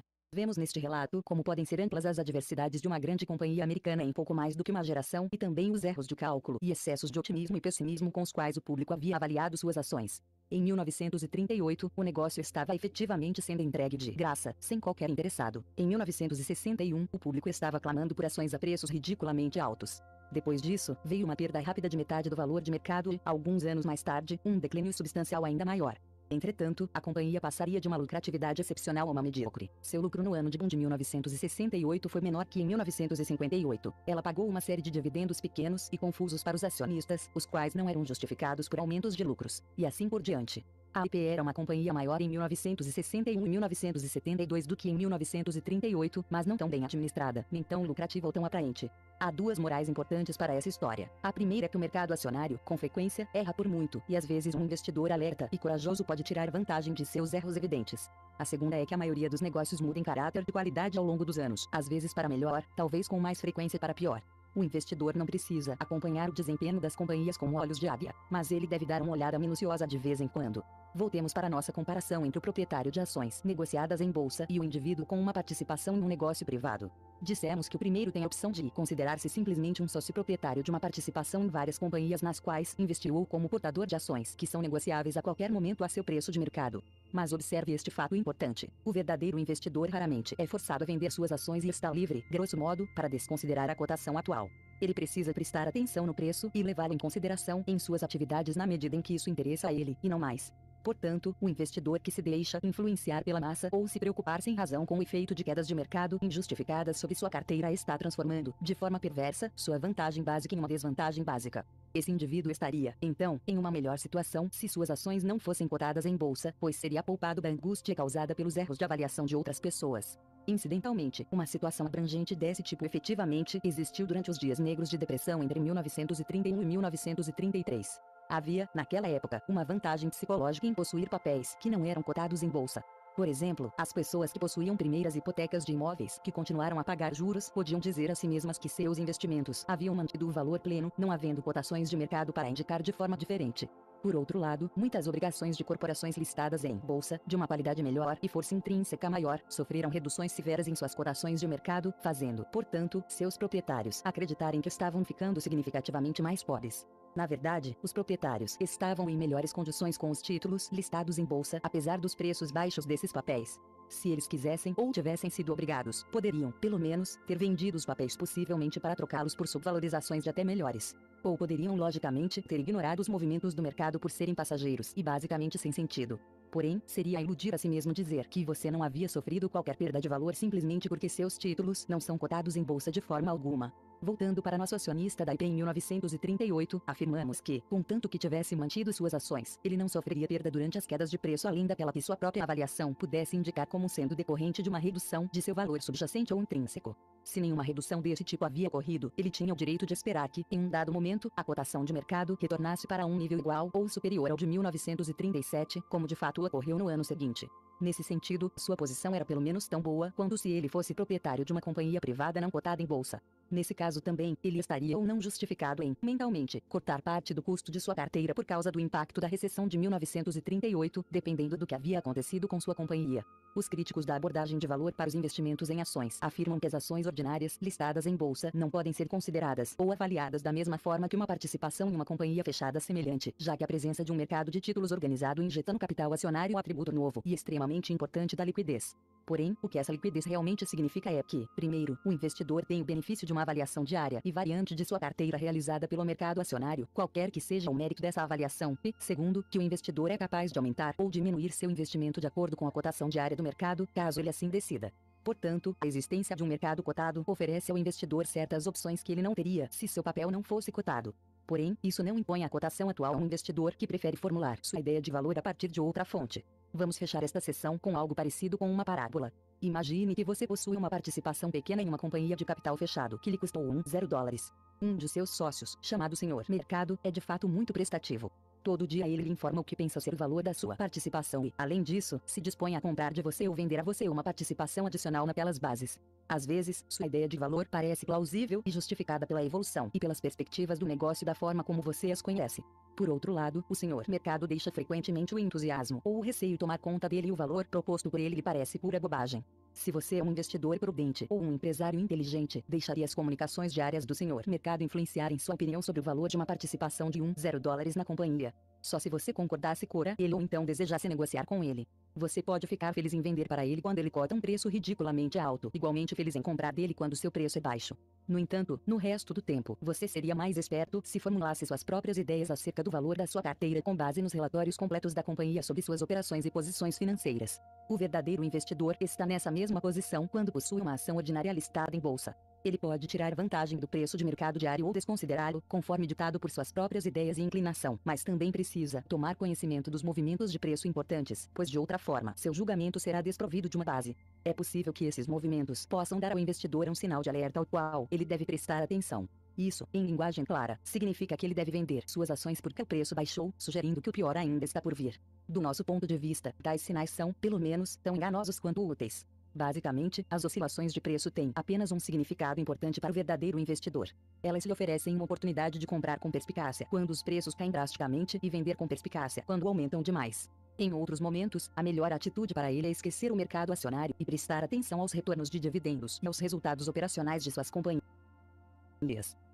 Vemos neste relato como podem ser amplas as adversidades de uma grande companhia americana em pouco mais do que uma geração e também os erros de cálculo e excessos de otimismo e pessimismo com os quais o público havia avaliado suas ações. Em 1938, o negócio estava efetivamente sendo entregue de graça, sem qualquer interessado. Em 1961, o público estava clamando por ações a preços ridiculamente altos. Depois disso, veio uma perda rápida de metade do valor de mercado e, alguns anos mais tarde, um declínio substancial ainda maior. Entretanto, a companhia passaria de uma lucratividade excepcional a uma medíocre. Seu lucro no ano de boom de 1968 foi menor que em 1958. Ela pagou uma série de dividendos pequenos e confusos para os acionistas, os quais não eram justificados por aumentos de lucros, e assim por diante. A IP era uma companhia maior em 1961 e 1972 do que em 1938, mas não tão bem administrada, nem tão lucrativa ou tão atraente. Há duas morais importantes para essa história. A primeira é que o mercado acionário, com frequência, erra por muito, e às vezes um investidor alerta e corajoso pode tirar vantagem de seus erros evidentes. A segunda é que a maioria dos negócios muda em caráter e qualidade ao longo dos anos, às vezes para melhor, talvez com mais frequência para pior. O investidor não precisa acompanhar o desempenho das companhias com olhos de águia, mas ele deve dar uma olhada minuciosa de vez em quando. Voltemos para nossa comparação entre o proprietário de ações negociadas em bolsa e o indivíduo com uma participação em um negócio privado. Dissemos que o primeiro tem a opção de considerar-se simplesmente um sócio proprietário de uma participação em várias companhias nas quais investiu ou como portador de ações que são negociáveis a qualquer momento a seu preço de mercado. Mas observe este fato importante. O verdadeiro investidor raramente é forçado a vender suas ações e está livre, grosso modo, para desconsiderar a cotação atual. Ele precisa prestar atenção no preço e levá-lo em consideração em suas atividades na medida em que isso interessa a ele, e não mais. Portanto, o investidor que se deixa influenciar pela massa ou se preocupar sem razão com o efeito de quedas de mercado injustificadas sobre sua carteira está transformando, de forma perversa, sua vantagem básica em uma desvantagem básica. Esse indivíduo estaria, então, em uma melhor situação se suas ações não fossem cotadas em bolsa, pois seria poupado da angústia causada pelos erros de avaliação de outras pessoas. Incidentalmente, uma situação abrangente desse tipo efetivamente existiu durante os dias negros de depressão entre 1931 e 1933. Havia, naquela época, uma vantagem psicológica em possuir papéis que não eram cotados em bolsa. Por exemplo, as pessoas que possuíam primeiras hipotecas de imóveis que continuaram a pagar juros podiam dizer a si mesmas que seus investimentos haviam mantido o valor pleno, não havendo cotações de mercado para indicar de forma diferente. Por outro lado, muitas obrigações de corporações listadas em bolsa, de uma qualidade melhor e força intrínseca maior, sofreram reduções severas em suas cotações de mercado, fazendo, portanto, seus proprietários acreditarem que estavam ficando significativamente mais pobres. Na verdade, os proprietários estavam em melhores condições com os títulos listados em bolsa, apesar dos preços baixos desses papéis. Se eles quisessem ou tivessem sido obrigados, poderiam, pelo menos, ter vendido os papéis possivelmente para trocá-los por subvalorizações de até melhores. Ou poderiam logicamente ter ignorado os movimentos do mercado por serem passageiros e basicamente sem sentido. Porém, seria iludir a si mesmo dizer que você não havia sofrido qualquer perda de valor simplesmente porque seus títulos não são cotados em bolsa de forma alguma. Voltando para nosso acionista da IP em 1938, afirmamos que, contanto que tivesse mantido suas ações, ele não sofreria perda durante as quedas de preço além daquela que sua própria avaliação pudesse indicar como sendo decorrente de uma redução de seu valor subjacente ou intrínseco. Se nenhuma redução desse tipo havia ocorrido, ele tinha o direito de esperar que, em um dado momento, a cotação de mercado retornasse para um nível igual ou superior ao de 1937, como de fato ocorreu no ano seguinte. Nesse sentido, sua posição era pelo menos tão boa quanto se ele fosse proprietário de uma companhia privada não cotada em bolsa. Nesse caso também, ele estaria ou não justificado em, mentalmente, cortar parte do custo de sua carteira por causa do impacto da recessão de 1938, dependendo do que havia acontecido com sua companhia. Os críticos da abordagem de valor para os investimentos em ações afirmam que as ações ordinárias listadas em bolsa não podem ser consideradas ou avaliadas da mesma forma que uma participação em uma companhia fechada semelhante, já que a presença de um mercado de títulos organizado injeta no capital acionário um atributo novo e extremamente importante da liquidez. Porém, o que essa liquidez realmente significa é que, primeiro, o investidor tem o benefício de uma avaliação diária e variante de sua carteira realizada pelo mercado acionário, qualquer que seja o mérito dessa avaliação, e, segundo, que o investidor é capaz de aumentar ou diminuir seu investimento de acordo com a cotação diária do mercado, caso ele assim decida. Portanto, a existência de um mercado cotado oferece ao investidor certas opções que ele não teria se seu papel não fosse cotado. Porém, isso não impõe a cotação atual a um investidor que prefere formular sua ideia de valor a partir de outra fonte. Vamos fechar esta sessão com algo parecido com uma parábola. Imagine que você possui uma participação pequena em uma companhia de capital fechado que lhe custou $0. Um de seus sócios, chamado Senhor Mercado, é de fato muito prestativo. Todo dia ele lhe informa o que pensa ser o valor da sua participação e, além disso, se dispõe a comprar de você ou vender a você uma participação adicional naquelas bases. Às vezes, sua ideia de valor parece plausível e justificada pela evolução e pelas perspectivas do negócio da forma como você as conhece. Por outro lado, o senhor mercado deixa frequentemente o entusiasmo ou o receio tomar conta dele e o valor proposto por ele lhe parece pura bobagem. Se você é um investidor prudente ou um empresário inteligente, deixaria as comunicações diárias do senhor mercado influenciarem sua opinião sobre o valor de uma participação de $0 na companhia. Só se você concordasse com ele ou então desejasse negociar com ele. Você pode ficar feliz em vender para ele quando ele cota um preço ridiculamente alto, igualmente feliz em comprar dele quando seu preço é baixo. No entanto, no resto do tempo, você seria mais esperto se formulasse suas próprias ideias acerca do valor da sua carteira com base nos relatórios completos da companhia sobre suas operações e posições financeiras. O verdadeiro investidor está nessa mesma posição quando possui uma ação ordinária listada em bolsa. Ele pode tirar vantagem do preço de mercado diário ou desconsiderá-lo, conforme ditado por suas próprias ideias e inclinação, mas também precisa tomar conhecimento dos movimentos de preço importantes, pois de outra forma, seu julgamento será desprovido de uma base. É possível que esses movimentos possam dar ao investidor um sinal de alerta ao qual ele deve prestar atenção. Isso, em linguagem clara, significa que ele deve vender suas ações porque o preço baixou, sugerindo que o pior ainda está por vir. Do nosso ponto de vista, tais sinais são, pelo menos, tão enganosos quanto úteis. Basicamente, as oscilações de preço têm apenas um significado importante para o verdadeiro investidor. Elas lhe oferecem uma oportunidade de comprar com perspicácia quando os preços caem drasticamente e vender com perspicácia quando aumentam demais. Em outros momentos, a melhor atitude para ele é esquecer o mercado acionário e prestar atenção aos retornos de dividendos e aos resultados operacionais de suas companhias.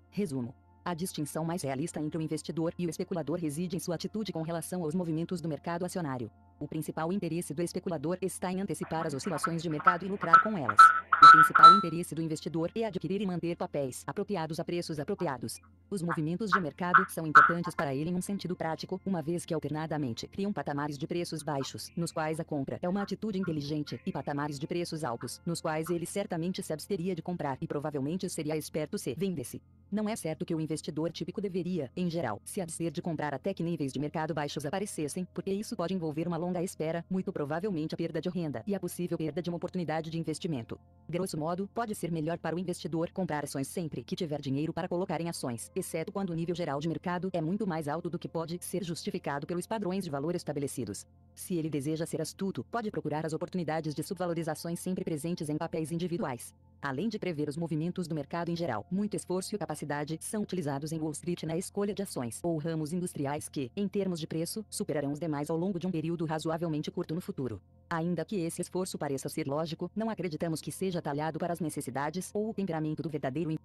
Resumo. A distinção mais realista entre o investidor e o especulador reside em sua atitude com relação aos movimentos do mercado acionário. O principal interesse do especulador está em antecipar as oscilações de mercado e lucrar com elas. O principal interesse do investidor é adquirir e manter papéis apropriados a preços apropriados. Os movimentos de mercado são importantes para ele em um sentido prático, uma vez que alternadamente criam patamares de preços baixos, nos quais a compra é uma atitude inteligente, e patamares de preços altos, nos quais ele certamente se absteria de comprar e provavelmente seria esperto se vendesse. Não é certo que o investidor típico deveria, em geral, se abster de comprar até que níveis de mercado baixos aparecessem, porque isso pode envolver uma longa espera, muito provavelmente a perda de renda e a possível perda de uma oportunidade de investimento. Grosso modo, pode ser melhor para o investidor comprar ações sempre que tiver dinheiro para colocar em ações, exceto quando o nível geral de mercado é muito mais alto do que pode ser justificado pelos padrões de valor estabelecidos. Se ele deseja ser astuto, pode procurar as oportunidades de subvalorizações sempre presentes em papéis individuais. Além de prever os movimentos do mercado em geral, muito esforço e capacidade são utilizados em Wall Street na escolha de ações ou ramos industriais que, em termos de preço, superarão os demais ao longo de um período razoavelmente curto no futuro. Ainda que esse esforço pareça ser lógico, não acreditamos que seja talhado para as necessidades ou o temperamento do verdadeiro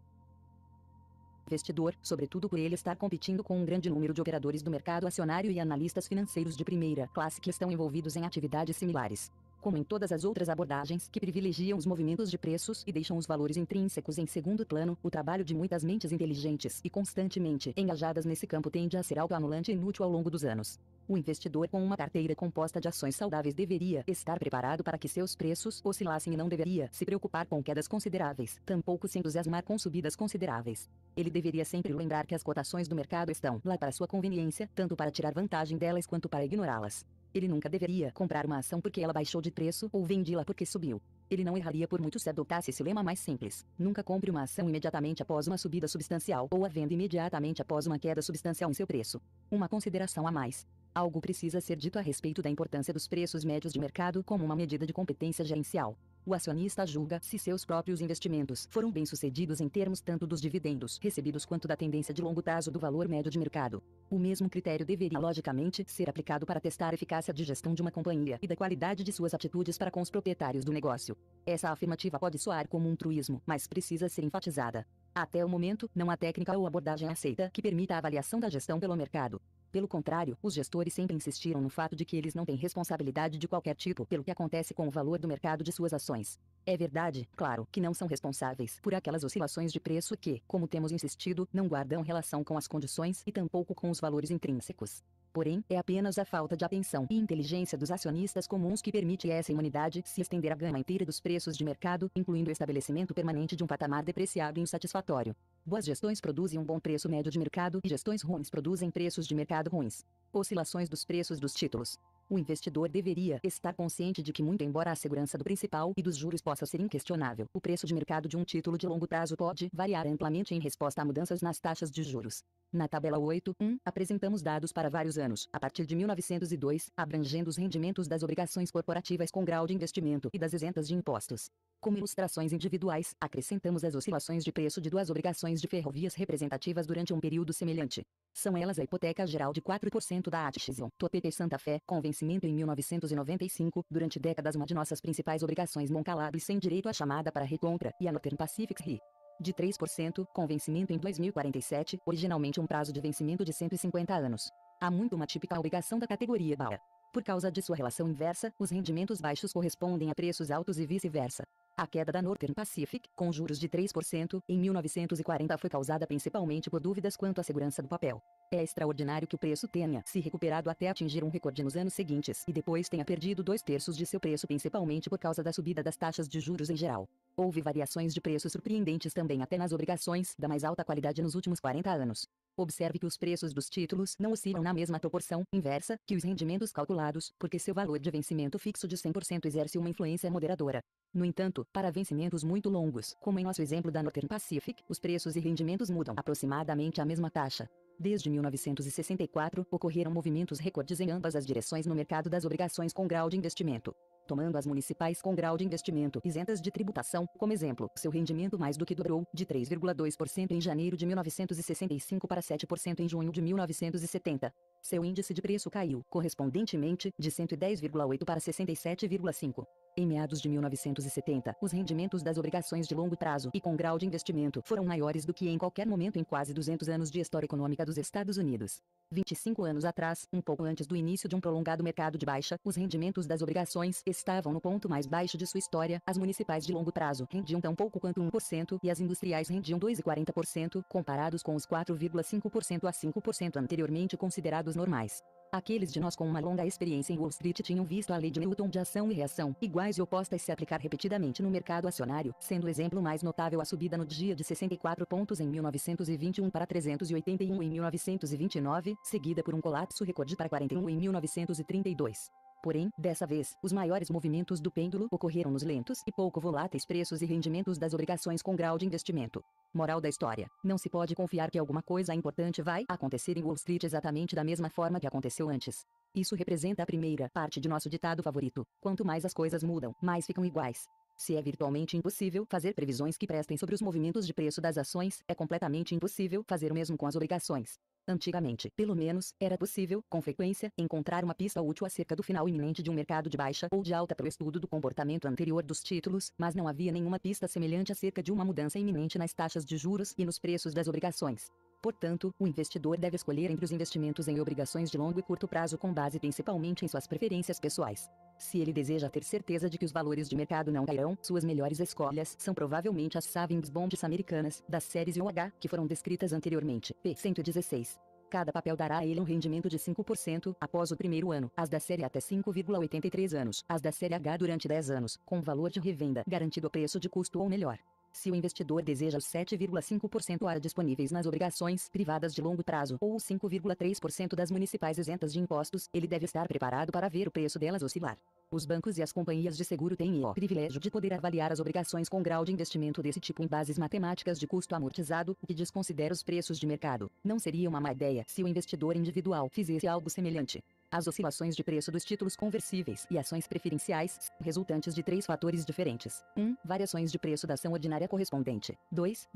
investidor, sobretudo por ele estar competindo com um grande número de operadores do mercado acionário e analistas financeiros de primeira classe que estão envolvidos em atividades similares. Como em todas as outras abordagens que privilegiam os movimentos de preços e deixam os valores intrínsecos em segundo plano, o trabalho de muitas mentes inteligentes e constantemente engajadas nesse campo tende a ser autoanulante e inútil ao longo dos anos. O investidor com uma carteira composta de ações saudáveis deveria estar preparado para que seus preços oscilassem e não deveria se preocupar com quedas consideráveis, tampouco se entusiasmar com subidas consideráveis. Ele deveria sempre lembrar que as cotações do mercado estão lá para sua conveniência, tanto para tirar vantagem delas quanto para ignorá-las. Ele nunca deveria comprar uma ação porque ela baixou de preço ou vendi-la porque subiu. Ele não erraria por muito se adotasse esse lema mais simples. Nunca compre uma ação imediatamente após uma subida substancial ou a venda imediatamente após uma queda substancial em seu preço. Uma consideração a mais. Algo precisa ser dito a respeito da importância dos preços médios de mercado como uma medida de competência gerencial. O acionista julga se seus próprios investimentos foram bem-sucedidos em termos tanto dos dividendos recebidos quanto da tendência de longo prazo do valor médio de mercado. O mesmo critério deveria logicamente ser aplicado para testar a eficácia de gestão de uma companhia e da qualidade de suas atitudes para com os proprietários do negócio. Essa afirmativa pode soar como um truísmo, mas precisa ser enfatizada. Até o momento, não há técnica ou abordagem aceita que permita a avaliação da gestão pelo mercado. Pelo contrário, os gestores sempre insistiram no fato de que eles não têm responsabilidade de qualquer tipo pelo que acontece com o valor do mercado de suas ações. É verdade, claro, que não são responsáveis por aquelas oscilações de preço que, como temos insistido, não guardam relação com as condições e tampouco com os valores intrínsecos. Porém, é apenas a falta de atenção e inteligência dos acionistas comuns que permite essa imunidade se estender à gama inteira dos preços de mercado, incluindo o estabelecimento permanente de um patamar depreciado e insatisfatório. Boas gestões produzem um bom preço médio de mercado e gestões ruins produzem preços de mercado ruins. Oscilações dos preços dos títulos. O investidor deveria estar consciente de que, muito embora a segurança do principal e dos juros possa ser inquestionável, o preço de mercado de um título de longo prazo pode variar amplamente em resposta a mudanças nas taxas de juros. Na tabela 8.1, apresentamos dados para vários anos, a partir de 1902, abrangendo os rendimentos das obrigações corporativas com grau de investimento e das isentas de impostos. Como ilustrações individuais, acrescentamos as oscilações de preço de duas obrigações de ferrovias representativas durante um período semelhante. São elas a hipoteca geral de 4% da Atchison, Topete Santa Fé, com vencimento em 1995, durante décadas uma de nossas principais obrigações Moncalab e sem direito à chamada para recompra, e a Northern Pacific RI. De 3%, com vencimento em 2047, originalmente um prazo de vencimento de 150 anos. Há muito uma típica obrigação da categoria BAA. Por causa de sua relação inversa, os rendimentos baixos correspondem a preços altos e vice-versa. A queda da Northern Pacific, com juros de 3%, em 1940 foi causada principalmente por dúvidas quanto à segurança do papel. É extraordinário que o preço tenha se recuperado até atingir um recorde nos anos seguintes e depois tenha perdido 2/3 de seu preço principalmente por causa da subida das taxas de juros em geral. Houve variações de preços surpreendentes também até nas obrigações da mais alta qualidade nos últimos 40 anos. Observe que os preços dos títulos não oscilam na mesma proporção inversa que os rendimentos calculados, porque seu valor de vencimento fixo de 100% exerce uma influência moderadora. No entanto, para vencimentos muito longos, como em nosso exemplo da Northern Pacific, os preços e rendimentos mudam aproximadamente a mesma taxa. Desde 1964, ocorreram movimentos recordes em ambas as direções no mercado das obrigações com grau de investimento. Tomando as municipais com grau de investimento isentas de tributação, como exemplo, seu rendimento mais do que dobrou, de 3,2% em janeiro de 1965 para 7% em junho de 1970. Seu índice de preço caiu, correspondentemente, de 110,8 para 67,5. Em meados de 1970, os rendimentos das obrigações de longo prazo e com grau de investimento foram maiores do que em qualquer momento em quase 200 anos de história econômica dos Estados Unidos. 25 anos atrás, um pouco antes do início de um prolongado mercado de baixa, os rendimentos das obrigações estavam no ponto mais baixo de sua história. As municipais de longo prazo rendiam tão pouco quanto 1% e as industriais rendiam 2,40%, comparados com os 4,5% a 5% anteriormente considerados normais. Aqueles de nós com uma longa experiência em Wall Street tinham visto a lei de Newton de ação e reação, iguais e opostas se aplicar repetidamente no mercado acionário, sendo o exemplo mais notável a subida no dia de 64 pontos em 1921 para 381 em 1929, seguida por um colapso recorde para 41 em 1932. Porém, dessa vez, os maiores movimentos do pêndulo ocorreram nos lentos e pouco voláteis preços e rendimentos das obrigações com grau de investimento. Moral da história: não se pode confiar que alguma coisa importante vai acontecer em Wall Street exatamente da mesma forma que aconteceu antes. Isso representa a primeira parte de nosso ditado favorito: quanto mais as coisas mudam, mais ficam iguais. Se é virtualmente impossível fazer previsões que prestem sobre os movimentos de preço das ações, é completamente impossível fazer o mesmo com as obrigações. Antigamente, pelo menos, era possível, com frequência, encontrar uma pista útil acerca do final iminente de um mercado de baixa ou de alta pelo estudo do comportamento anterior dos títulos, mas não havia nenhuma pista semelhante acerca de uma mudança iminente nas taxas de juros e nos preços das obrigações. Portanto, o investidor deve escolher entre os investimentos em obrigações de longo e curto prazo com base principalmente em suas preferências pessoais. Se ele deseja ter certeza de que os valores de mercado não cairão, suas melhores escolhas são provavelmente as Savings Bonds americanas, das séries IOH, que foram descritas anteriormente, p. 116. Cada papel dará a ele um rendimento de 5% após o primeiro ano, as da série até 5,83 anos, as da série H durante 10 anos, com valor de revenda garantido a preço de custo ou melhor. Se o investidor deseja os 7,5% ARA disponíveis nas obrigações privadas de longo prazo ou os 5,3% das municipais isentas de impostos, ele deve estar preparado para ver o preço delas oscilar. Os bancos e as companhias de seguro têm o privilégio de poder avaliar as obrigações com grau de investimento desse tipo em bases matemáticas de custo amortizado, o que desconsidera os preços de mercado. Não seria uma má ideia se o investidor individual fizesse algo semelhante. As oscilações de preço dos títulos conversíveis e ações preferenciais são resultantes de 3 fatores diferentes. 1. Variações de preço da ação ordinária correspondente. 2.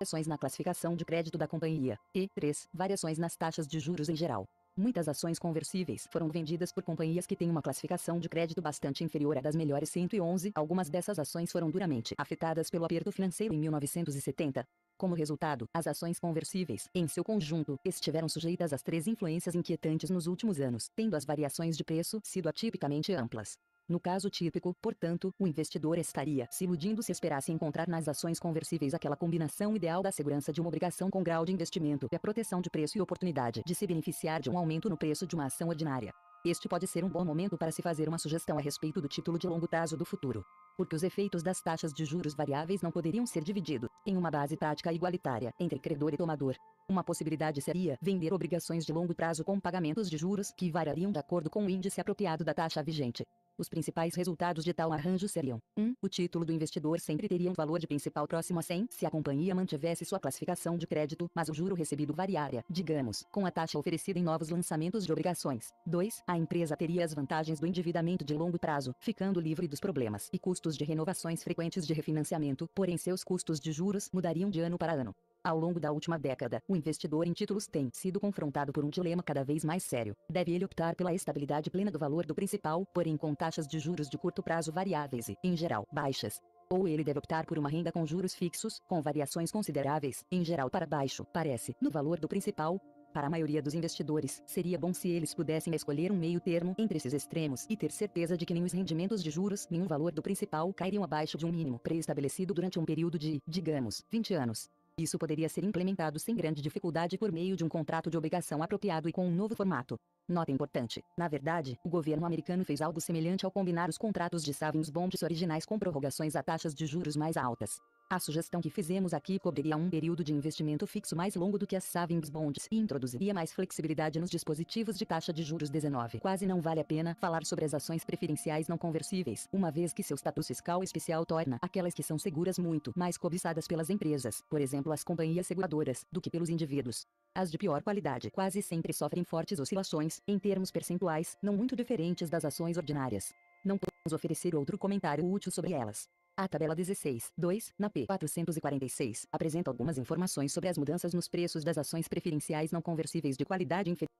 Variações na classificação de crédito da companhia. E 3. Variações nas taxas de juros em geral. Muitas ações conversíveis foram vendidas por companhias que têm uma classificação de crédito bastante inferior à das melhores 111. Algumas dessas ações foram duramente afetadas pelo aperto financeiro em 1970. Como resultado, as ações conversíveis, em seu conjunto, estiveram sujeitas às 3 influências inquietantes nos últimos anos, tendo as variações de preço sido atipicamente amplas. No caso típico, portanto, o investidor estaria se iludindo se esperasse encontrar nas ações conversíveis aquela combinação ideal da segurança de uma obrigação com grau de investimento e a proteção de preço e oportunidade de se beneficiar de um aumento no preço de uma ação ordinária. Este pode ser um bom momento para se fazer uma sugestão a respeito do título de longo prazo do futuro. Porque os efeitos das taxas de juros variáveis não poderiam ser divididos em uma base prática igualitária entre credor e tomador. Uma possibilidade seria vender obrigações de longo prazo com pagamentos de juros que variariam de acordo com o índice apropriado da taxa vigente. Os principais resultados de tal arranjo seriam: 1. O título do investidor sempre teria um valor de principal próximo a 100 se a companhia mantivesse sua classificação de crédito, mas o juro recebido variaria, digamos, com a taxa oferecida em novos lançamentos de obrigações. 2. A empresa teria as vantagens do endividamento de longo prazo, ficando livre dos problemas e custos de renovações frequentes de refinanciamento, porém seus custos de juros mudariam de ano para ano. Ao longo da última década, o investidor em títulos tem sido confrontado por um dilema cada vez mais sério. Deve ele optar pela estabilidade plena do valor do principal, porém com taxas de juros de curto prazo variáveis e, em geral, baixas? Ou ele deve optar por uma renda com juros fixos, com variações consideráveis, em geral para baixo, parece, no valor do principal? Para a maioria dos investidores, seria bom se eles pudessem escolher um meio termo entre esses extremos e ter certeza de que nem os rendimentos de juros nem o valor do principal cairiam abaixo de um mínimo pré-estabelecido durante um período de, digamos, 20 anos. Isso poderia ser implementado sem grande dificuldade por meio de um contrato de obrigação apropriado e com um novo formato. Nota importante: na verdade, o governo americano fez algo semelhante ao combinar os contratos de Savings Bonds originais com prorrogações a taxas de juros mais altas. A sugestão que fizemos aqui cobriria um período de investimento fixo mais longo do que as Savings Bonds e introduziria mais flexibilidade nos dispositivos de taxa de juros 19. Quase não vale a pena falar sobre as ações preferenciais não conversíveis, uma vez que seu status fiscal especial torna aquelas que são seguras muito mais cobiçadas pelas empresas, por exemplo as companhias seguradoras, do que pelos indivíduos. As de pior qualidade quase sempre sofrem fortes oscilações, em termos percentuais, não muito diferentes das ações ordinárias. Não podemos oferecer outro comentário útil sobre elas. A tabela 16.2, na p. 446, apresenta algumas informações sobre as mudanças nos preços das ações preferenciais não conversíveis de qualidade inferior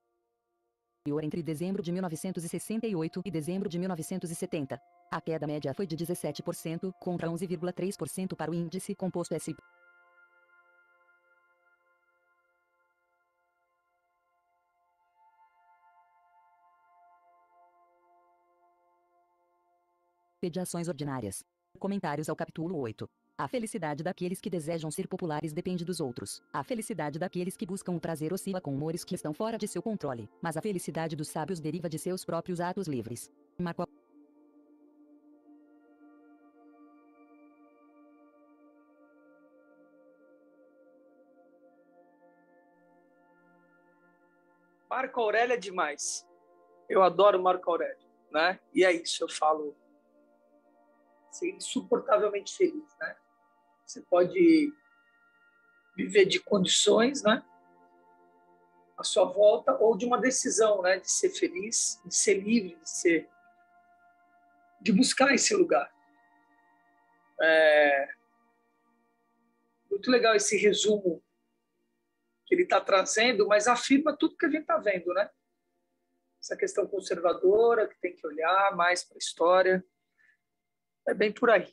entre dezembro de 1968 e dezembro de 1970. A queda média foi de 17%, contra 11,3% para o índice composto S&P. De ações ordinárias. Comentários ao capítulo 8. A felicidade daqueles que desejam ser populares depende dos outros. A felicidade daqueles que buscam o prazer oscila com humores que estão fora de seu controle, mas a felicidade dos sábios deriva de seus próprios atos livres. Marco Marco Aurélio é demais. Eu adoro Marco Aurélio, né? E é isso, eu falo ser insuportavelmente feliz, né? Você pode viver de condições, né? À sua volta, ou de uma decisão, né? De ser feliz, de ser livre, de buscar esse lugar. Muito legal esse resumo que ele está trazendo, mas afirma tudo que a gente está vendo, né? Essa questão conservadora, que tem que olhar mais para a história. É bem por aí.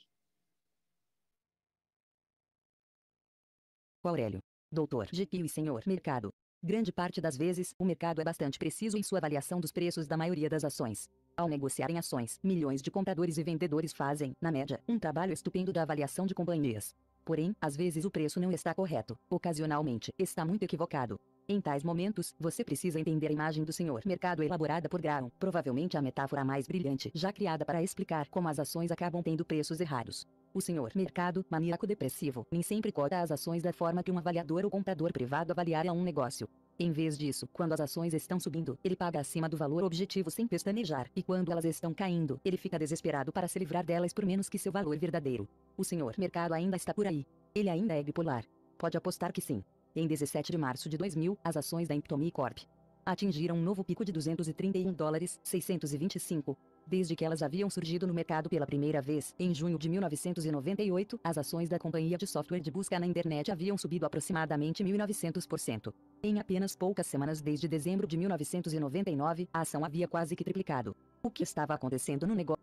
Aurélio. Doutor Jekyll e Senhor Mercado. Grande parte das vezes, o mercado é bastante preciso em sua avaliação dos preços da maioria das ações. Ao negociarem ações, milhões de compradores e vendedores fazem, na média, um trabalho estupendo da avaliação de companhias. Porém, às vezes o preço não está correto, ocasionalmente, está muito equivocado. Em tais momentos, você precisa entender a imagem do senhor mercado elaborada por Graham, provavelmente a metáfora mais brilhante já criada para explicar como as ações acabam tendo preços errados. O senhor mercado, maníaco depressivo, nem sempre cota as ações da forma que um avaliador ou comprador privado avaliaria um negócio. Em vez disso, quando as ações estão subindo, ele paga acima do valor objetivo sem pestanejar, e quando elas estão caindo, ele fica desesperado para se livrar delas por menos que seu valor verdadeiro. O senhor mercado ainda está por aí. Ele ainda é bipolar. Pode apostar que sim. Em 17 de março de 2000, as ações da Imptomi Corp. atingiram um novo pico de $231,625. Desde que elas haviam surgido no mercado pela primeira vez, em junho de 1998, as ações da companhia de software de busca na internet haviam subido aproximadamente 1.900%. Em apenas poucas semanas desde dezembro de 1999, a ação havia quase que triplicado. O que estava acontecendo no negócio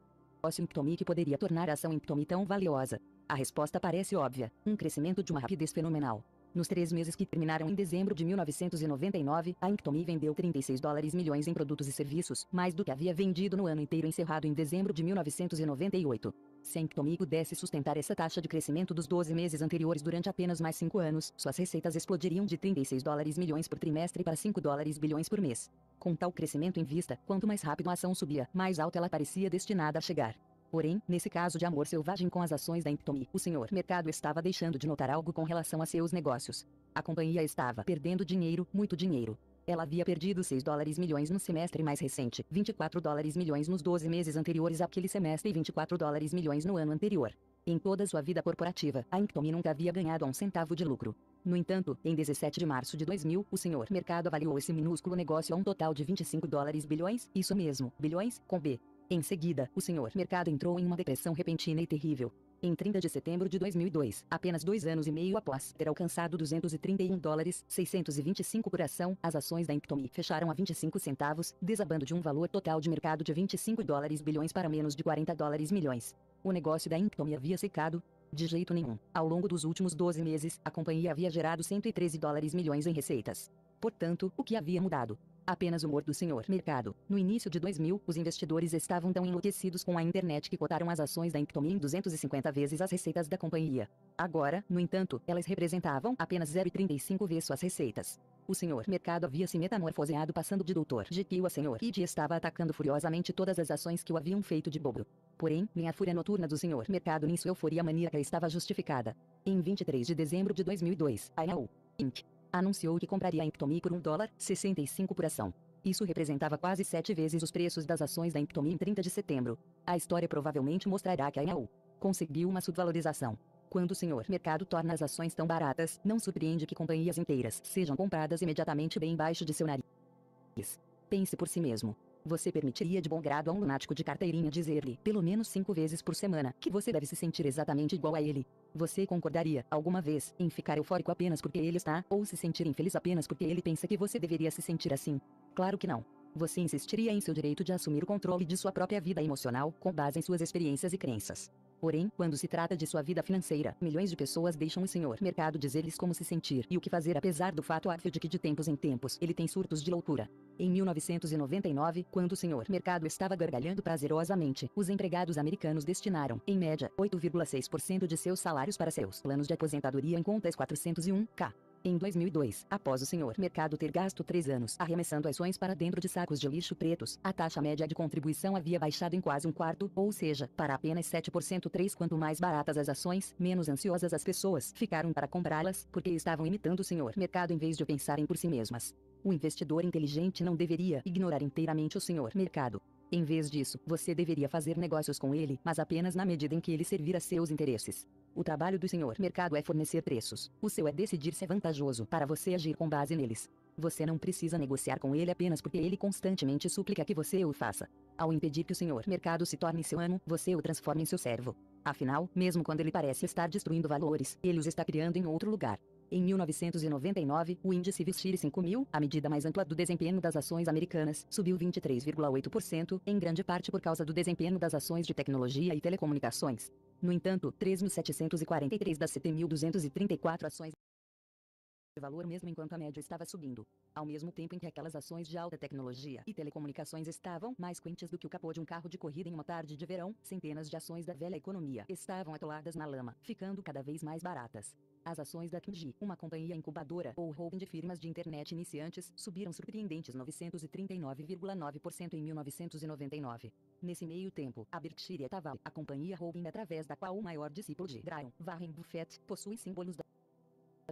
Imptomi que poderia tornar a ação Imptomi tão valiosa? A resposta parece óbvia: um crescimento de uma rapidez fenomenal. Nos 3 meses que terminaram em dezembro de 1999, a Imptomi vendeu $36 milhões em produtos e serviços, mais do que havia vendido no ano inteiro encerrado em dezembro de 1998. Se a Imptomi pudesse sustentar essa taxa de crescimento dos 12 meses anteriores durante apenas mais 5 anos, suas receitas explodiriam de $36 milhões por trimestre para $5 bilhões por mês. Com tal crescimento em vista, quanto mais rápido a ação subia, mais alta ela parecia destinada a chegar. Porém, nesse caso de amor selvagem com as ações da Imptomi, o senhor mercado estava deixando de notar algo com relação a seus negócios. A companhia estava perdendo dinheiro, muito dinheiro. Ela havia perdido $6 milhões no semestre mais recente, $24 milhões nos 12 meses anteriores àquele semestre e $24 milhões no ano anterior. Em toda sua vida corporativa, a Imptomi nunca havia ganhado um centavo de lucro. No entanto, em 17 de março de 2000, o senhor mercado avaliou esse minúsculo negócio a um total de $25 bilhões, isso mesmo, bilhões, com B. Em seguida, o senhor mercado entrou em uma depressão repentina e terrível. Em 30 de setembro de 2002, apenas 2 anos e meio após ter alcançado $231,625 por ação, as ações da Imptomi fecharam a 25 centavos, desabando de um valor total de mercado de $25 bilhões para menos de $40 milhões. O negócio da Imptomi havia secado? De jeito nenhum. Ao longo dos últimos 12 meses, a companhia havia gerado $113 milhões em receitas. Portanto, o que havia mudado? Apenas o humor do senhor mercado. No início de 2000, os investidores estavam tão enlouquecidos com a internet que cotaram as ações da Imptomi em 250 vezes as receitas da companhia. Agora, no entanto, elas representavam apenas 0,35 vezes suas receitas. O senhor mercado havia se metamorfoseado passando de Dr. Jekyll a Senhor Hyde e estava atacando furiosamente todas as ações que o haviam feito de bobo. Porém, nem a fúria noturna do senhor mercado nem sua euforia maníaca estava justificada. Em 23 de dezembro de 2002, a Yahoo! Inc. anunciou que compraria a Imptomi por $1,65 por ação. Isso representava quase 7 vezes os preços das ações da Imptomi em 30 de setembro. A história provavelmente mostrará que a Yahoo! Conseguiu uma subvalorização. Quando o senhor mercado torna as ações tão baratas, não surpreende que companhias inteiras sejam compradas imediatamente bem embaixo de seu nariz. Pense por si mesmo. Você permitiria de bom grado a um lunático de carteirinha dizer-lhe, pelo menos 5 vezes por semana, que você deve se sentir exatamente igual a ele? Você concordaria, alguma vez, em ficar eufórico apenas porque ele está, ou se sentir infeliz apenas porque ele pensa que você deveria se sentir assim? Claro que não. Você insistiria em seu direito de assumir o controle de sua própria vida emocional, com base em suas experiências e crenças. Porém, quando se trata de sua vida financeira, milhões de pessoas deixam o senhor mercado dizer-lhes como se sentir e o que fazer apesar do fato óbvio de que de tempos em tempos ele tem surtos de loucura. Em 1999, quando o senhor mercado estava gargalhando prazerosamente, os empregados americanos destinaram, em média, 8,6% de seus salários para seus planos de aposentadoria em contas 401k. Em 2002, após o senhor mercado ter gasto 3 anos arremessando ações para dentro de sacos de lixo pretos, a taxa média de contribuição havia baixado em quase um quarto, ou seja, para apenas 7%. Quanto mais baratas as ações, menos ansiosas as pessoas ficaram para comprá-las, porque estavam imitando o senhor mercado em vez de pensarem por si mesmas. O investidor inteligente não deveria ignorar inteiramente o senhor mercado. Em vez disso, você deveria fazer negócios com ele, mas apenas na medida em que ele servir a seus interesses. O trabalho do senhor mercado é fornecer preços. O seu é decidir se é vantajoso para você agir com base neles. Você não precisa negociar com ele apenas porque ele constantemente suplica que você o faça. Ao impedir que o senhor mercado se torne seu amo, você o transforma em seu servo. Afinal, mesmo quando ele parece estar destruindo valores, ele os está criando em outro lugar. Em 1999, o índice VIX 5000, a medida mais ampla do desempenho das ações americanas, subiu 23,8%, em grande parte por causa do desempenho das ações de tecnologia e telecomunicações. No entanto, 3.743 das 7.234 ações de valor mesmo enquanto a média estava subindo. Ao mesmo tempo em que aquelas ações de alta tecnologia e telecomunicações estavam mais quentes do que o capô de um carro de corrida em uma tarde de verão, centenas de ações da velha economia estavam atoladas na lama, ficando cada vez mais baratas. As ações da King, uma companhia incubadora ou holding de firmas de internet iniciantes, subiram surpreendentes 939,9% em 1999. Nesse meio tempo, a Berkshire Hathaway, a companhia holding através da qual o maior discípulo de Warren Buffett, possui símbolos da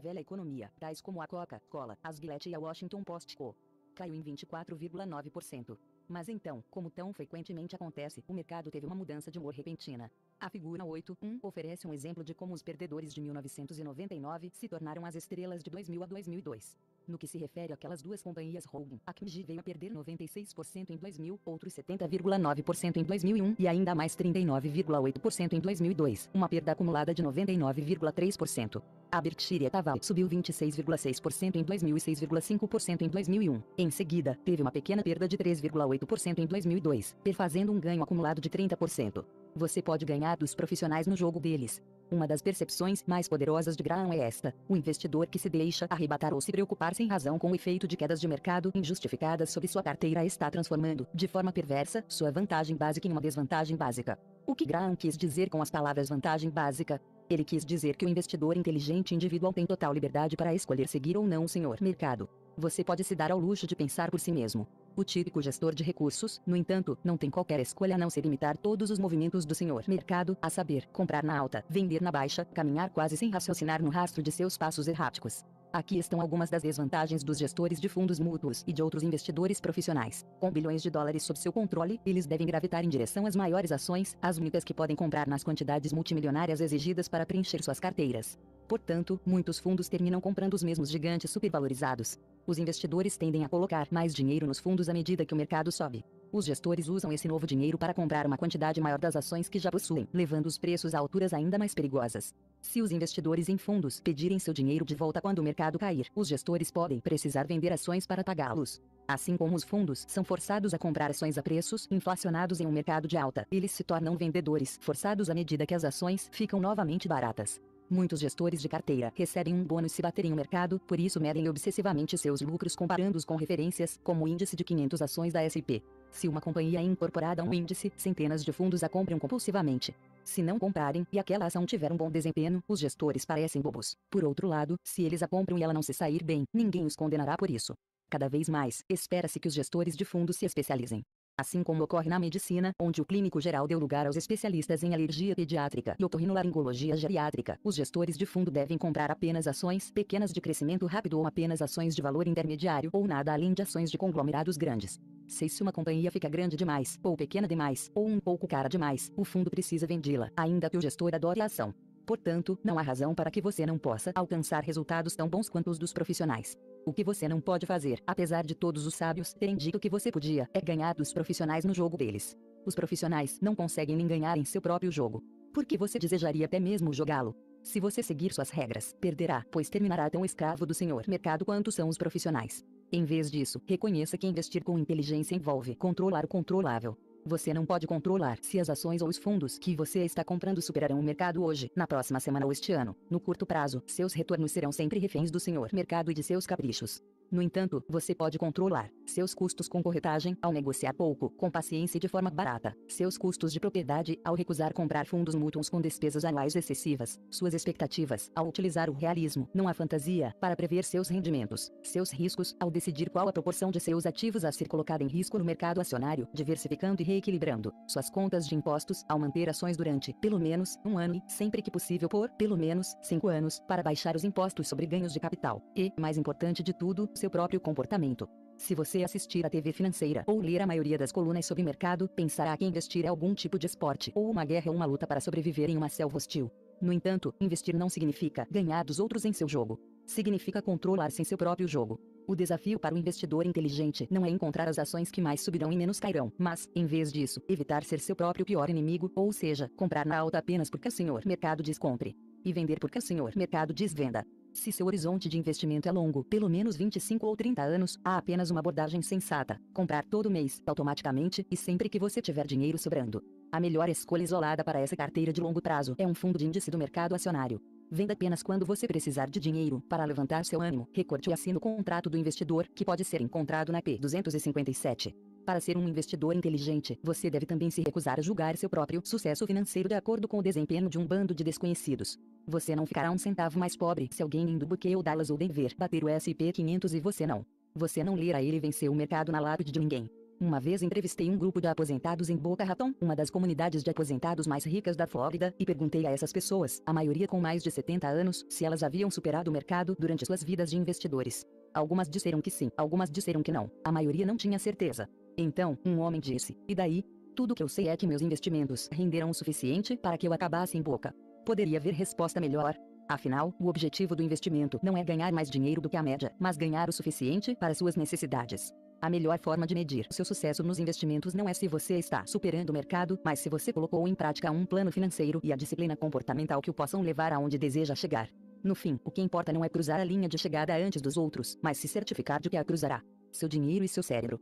velha economia, tais como a Coca-Cola, as Gillette e a Washington Post Co. caiu em 24,9%. Mas então, como tão frequentemente acontece, o mercado teve uma mudança de humor repentina. A figura 8.1 oferece um exemplo de como os perdedores de 1999 se tornaram as estrelas de 2000 a 2002. No que se refere àquelas duas companhias holding, a King veio a perder 96% em 2000, outros 70,9% em 2001 e ainda mais 39,8% em 2002, uma perda acumulada de 99,3%. A Berkshire Hathaway subiu 26,6% em 2000 e 6,5% em 2001. Em seguida, teve uma pequena perda de 3,8% em 2002, perfazendo um ganho acumulado de 30%. Você pode ganhar dos profissionais no jogo deles. Uma das percepções mais poderosas de Graham é esta: o investidor que se deixa arrebatar ou se preocupar sem razão com o efeito de quedas de mercado injustificadas sobre sua carteira está transformando, de forma perversa, sua vantagem básica em uma desvantagem básica. O que Graham quis dizer com as palavras vantagem básica? Ele quis dizer que o investidor inteligente individual tem total liberdade para escolher seguir ou não o senhor mercado. Você pode se dar ao luxo de pensar por si mesmo. O típico gestor de recursos, no entanto, não tem qualquer escolha a não ser imitar todos os movimentos do senhor mercado, a saber, comprar na alta, vender na baixa, caminhar quase sem raciocinar no rastro de seus passos erráticos. Aqui estão algumas das desvantagens dos gestores de fundos mútuos e de outros investidores profissionais. Com bilhões de dólares sob seu controle, eles devem gravitar em direção às maiores ações, as únicas que podem comprar nas quantidades multimilionárias exigidas para preencher suas carteiras. Portanto, muitos fundos terminam comprando os mesmos gigantes supervalorizados. Os investidores tendem a colocar mais dinheiro nos fundos à medida que o mercado sobe. Os gestores usam esse novo dinheiro para comprar uma quantidade maior das ações que já possuem, levando os preços a alturas ainda mais perigosas. Se os investidores em fundos pedirem seu dinheiro de volta quando o mercado cair, os gestores podem precisar vender ações para pagá-los. Assim como os fundos são forçados a comprar ações a preços inflacionados em um mercado de alta, eles se tornam vendedores forçados à medida que as ações ficam novamente baratas. Muitos gestores de carteira recebem um bônus se baterem o mercado, por isso medem obsessivamente seus lucros comparando-os com referências, como o índice de 500 ações da S&P. Se uma companhia é incorporada a um índice, centenas de fundos a compram compulsivamente. Se não comprarem e aquela ação tiver um bom desempenho, os gestores parecem bobos. Por outro lado, se eles a compram e ela não se sair bem, ninguém os condenará por isso. Cada vez mais, espera-se que os gestores de fundos se especializem. Assim como ocorre na medicina, onde o clínico geral deu lugar aos especialistas em alergia pediátrica e otorrinolaringologia geriátrica, os gestores de fundo devem comprar apenas ações pequenas de crescimento rápido ou apenas ações de valor intermediário ou nada além de ações de conglomerados grandes. Se uma companhia fica grande demais, ou pequena demais, ou um pouco cara demais, o fundo precisa vendê-la, ainda que o gestor adore a ação. Portanto, não há razão para que você não possa alcançar resultados tão bons quanto os dos profissionais. O que você não pode fazer, apesar de todos os sábios terem dito que você podia, é ganhar dos profissionais no jogo deles. Os profissionais não conseguem nem ganhar em seu próprio jogo. Por que você desejaria até mesmo jogá-lo? Se você seguir suas regras, perderá, pois terminará tão escravo do senhor mercado quanto são os profissionais. Em vez disso, reconheça que investir com inteligência envolve controlar o controlável. Você não pode controlar se as ações ou os fundos que você está comprando superarão o mercado hoje, na próxima semana ou este ano. No curto prazo, seus retornos serão sempre reféns do senhor mercado e de seus caprichos. No entanto, você pode controlar seus custos com corretagem ao negociar pouco, com paciência e de forma barata, seus custos de propriedade ao recusar comprar fundos mútuos com despesas anuais excessivas, suas expectativas ao utilizar o realismo, não a fantasia, para prever seus rendimentos, seus riscos ao decidir qual a proporção de seus ativos a ser colocada em risco no mercado acionário, diversificando e reequilibrando suas contas de impostos ao manter ações durante, pelo menos, um ano e, sempre que possível por, pelo menos, 5 anos, para baixar os impostos sobre ganhos de capital. E, mais importante de tudo, seu próprio comportamento. Se você assistir à TV financeira ou ler a maioria das colunas sobre mercado, pensará que investir é algum tipo de esporte ou uma guerra ou uma luta para sobreviver em uma selva hostil. No entanto, investir não significa ganhar dos outros em seu jogo. Significa controlar-se em seu próprio jogo. O desafio para o investidor inteligente não é encontrar as ações que mais subirão e menos cairão, mas, em vez disso, evitar ser seu próprio pior inimigo, ou seja, comprar na alta apenas porque o senhor mercado diz compre. E vender porque o senhor mercado diz venda. Se seu horizonte de investimento é longo, pelo menos 25 ou 30 anos, há apenas uma abordagem sensata: comprar todo mês, automaticamente, e sempre que você tiver dinheiro sobrando. A melhor escolha isolada para essa carteira de longo prazo é um fundo de índice do mercado acionário. Venda apenas quando você precisar de dinheiro para levantar seu ânimo. Recorte e assine o contrato do investidor, que pode ser encontrado na P. 257. Para ser um investidor inteligente, você deve também se recusar a julgar seu próprio sucesso financeiro de acordo com o desempenho de um bando de desconhecidos. Você não ficará um centavo mais pobre se alguém em Dubuque ou Dallas ou Denver bater o S&P 500 e você não. Você não lerá ele vencer o mercado na lápide de ninguém. Uma vez entrevistei um grupo de aposentados em Boca Raton, uma das comunidades de aposentados mais ricas da Flórida, e perguntei a essas pessoas, a maioria com mais de 70 anos, se elas haviam superado o mercado durante suas vidas de investidores. Algumas disseram que sim, algumas disseram que não. A maioria não tinha certeza. Então, um homem disse: "E daí? Tudo que eu sei é que meus investimentos renderam o suficiente para que eu acabasse em Boca." Poderia haver resposta melhor? Afinal, o objetivo do investimento não é ganhar mais dinheiro do que a média, mas ganhar o suficiente para suas necessidades. A melhor forma de medir seu sucesso nos investimentos não é se você está superando o mercado, mas se você colocou em prática um plano financeiro e a disciplina comportamental que o possam levar aonde deseja chegar. No fim, o que importa não é cruzar a linha de chegada antes dos outros, mas se certificar de que a cruzará. Seu dinheiro e seu cérebro.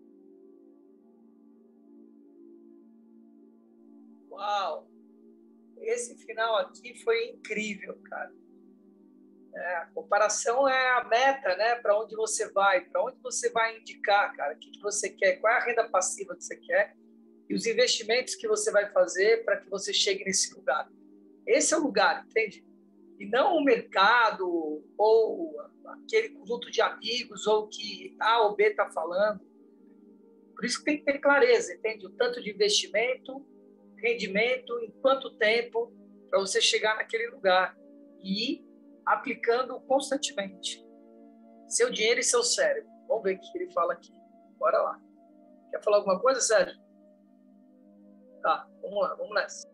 Uau! Esse final aqui foi incrível, cara. A comparação é a meta, né? Para onde você vai indicar, cara, o que você quer, qual é a renda passiva que você quer e os investimentos que você vai fazer para que você chegue nesse lugar. Esse é o lugar, entende? E não o mercado ou aquele conjunto de amigos ou o que A ou B está falando. Por isso que tem que ter clareza, entende? O tanto de investimento, rendimento, em quanto tempo para você chegar naquele lugar e aplicando constantemente. Seu dinheiro e seu cérebro. Vamos ver o que ele fala aqui. Bora lá. Quer falar alguma coisa, Sérgio? Tá, vamos lá, vamos nessa.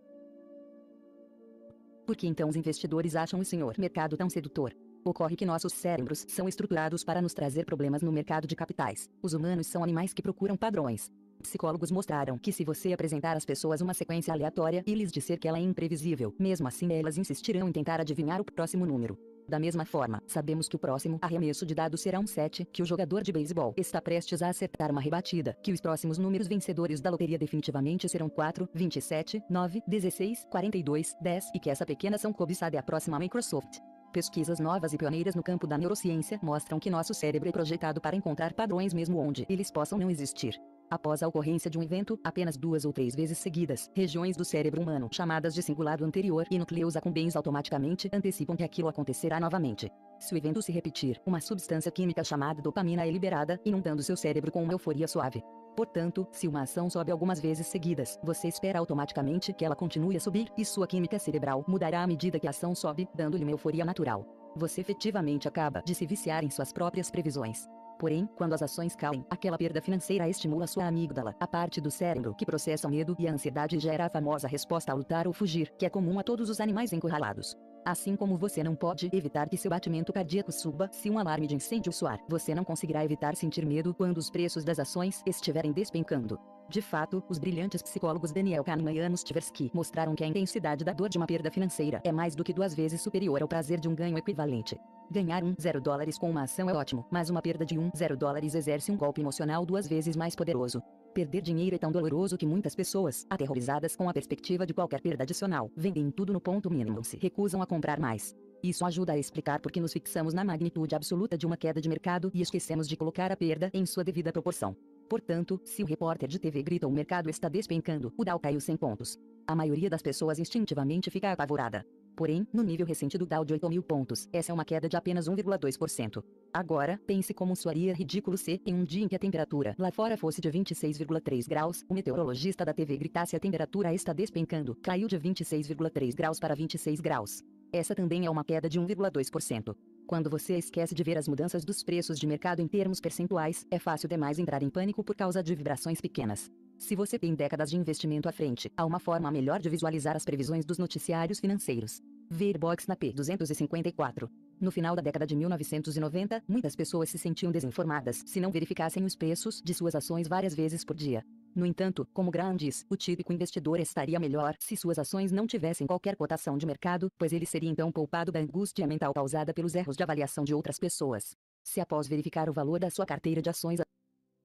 Por que então os investidores acham o senhor mercado tão sedutor? Ocorre que nossos cérebros são estruturados para nos trazer problemas no mercado de capitais. Os humanos são animais que procuram padrões. Psicólogos mostraram que se você apresentar às pessoas uma sequência aleatória e lhes disser que ela é imprevisível, mesmo assim elas insistirão em tentar adivinhar o próximo número. Da mesma forma, sabemos que o próximo arremesso de dados será um 7, que o jogador de beisebol está prestes a acertar uma rebatida, que os próximos números vencedores da loteria definitivamente serão 4, 27, 9, 16, 42, 10 e que essa pequena ação cobiçada é a próxima Microsoft. Pesquisas novas e pioneiras no campo da neurociência mostram que nosso cérebro é projetado para encontrar padrões mesmo onde eles possam não existir. Após a ocorrência de um evento, apenas 2 ou 3 vezes seguidas, regiões do cérebro humano, chamadas de cingulado anterior e núcleos accumbens automaticamente antecipam que aquilo acontecerá novamente. Se o evento se repetir, uma substância química chamada dopamina é liberada, inundando seu cérebro com uma euforia suave. Portanto, se uma ação sobe algumas vezes seguidas, você espera automaticamente que ela continue a subir, e sua química cerebral mudará à medida que a ação sobe, dando-lhe uma euforia natural. Você efetivamente acaba de se viciar em suas próprias previsões. Porém, quando as ações caem, aquela perda financeira estimula sua amígdala, a parte do cérebro que processa o medo e a ansiedade e gera a famosa resposta a lutar ou fugir, que é comum a todos os animais encurralados. Assim como você não pode evitar que seu batimento cardíaco suba se um alarme de incêndio soar, você não conseguirá evitar sentir medo quando os preços das ações estiverem despencando. De fato, os brilhantes psicólogos Daniel Kahneman e Amos Tversky mostraram que a intensidade da dor de uma perda financeira é mais do que 2 vezes superior ao prazer de um ganho equivalente. Ganhar $0 com uma ação é ótimo, mas uma perda de $0 exerce um golpe emocional 2 vezes mais poderoso. Perder dinheiro é tão doloroso que muitas pessoas, aterrorizadas com a perspectiva de qualquer perda adicional, vendem tudo no ponto mínimo, se recusam a comprar mais. Isso ajuda a explicar por que nos fixamos na magnitude absoluta de uma queda de mercado e esquecemos de colocar a perda em sua devida proporção. Portanto, se o repórter de TV grita o mercado está despencando, o Dow caiu 100 pontos. A maioria das pessoas instintivamente fica apavorada. Porém, no nível recente do Dow de 8.000 pontos, essa é uma queda de apenas 1,2%. Agora, pense como soaria ridículo se, em um dia em que a temperatura lá fora fosse de 26,3 graus, o meteorologista da TV gritasse a temperatura está despencando, caiu de 26,3 graus para 26 graus. Essa também é uma queda de 1,2%. Quando você esquece de ver as mudanças dos preços de mercado em termos percentuais, é fácil demais entrar em pânico por causa de vibrações pequenas. Se você tem décadas de investimento à frente, há uma forma melhor de visualizar as previsões dos noticiários financeiros. Ver box na P254. No final da década de 1990, muitas pessoas se sentiam desinformadas se não verificassem os preços de suas ações várias vezes por dia. No entanto, como Graham diz, o típico investidor estaria melhor se suas ações não tivessem qualquer cotação de mercado, pois ele seria então poupado da angústia mental causada pelos erros de avaliação de outras pessoas. Se após verificar o valor da sua carteira de ações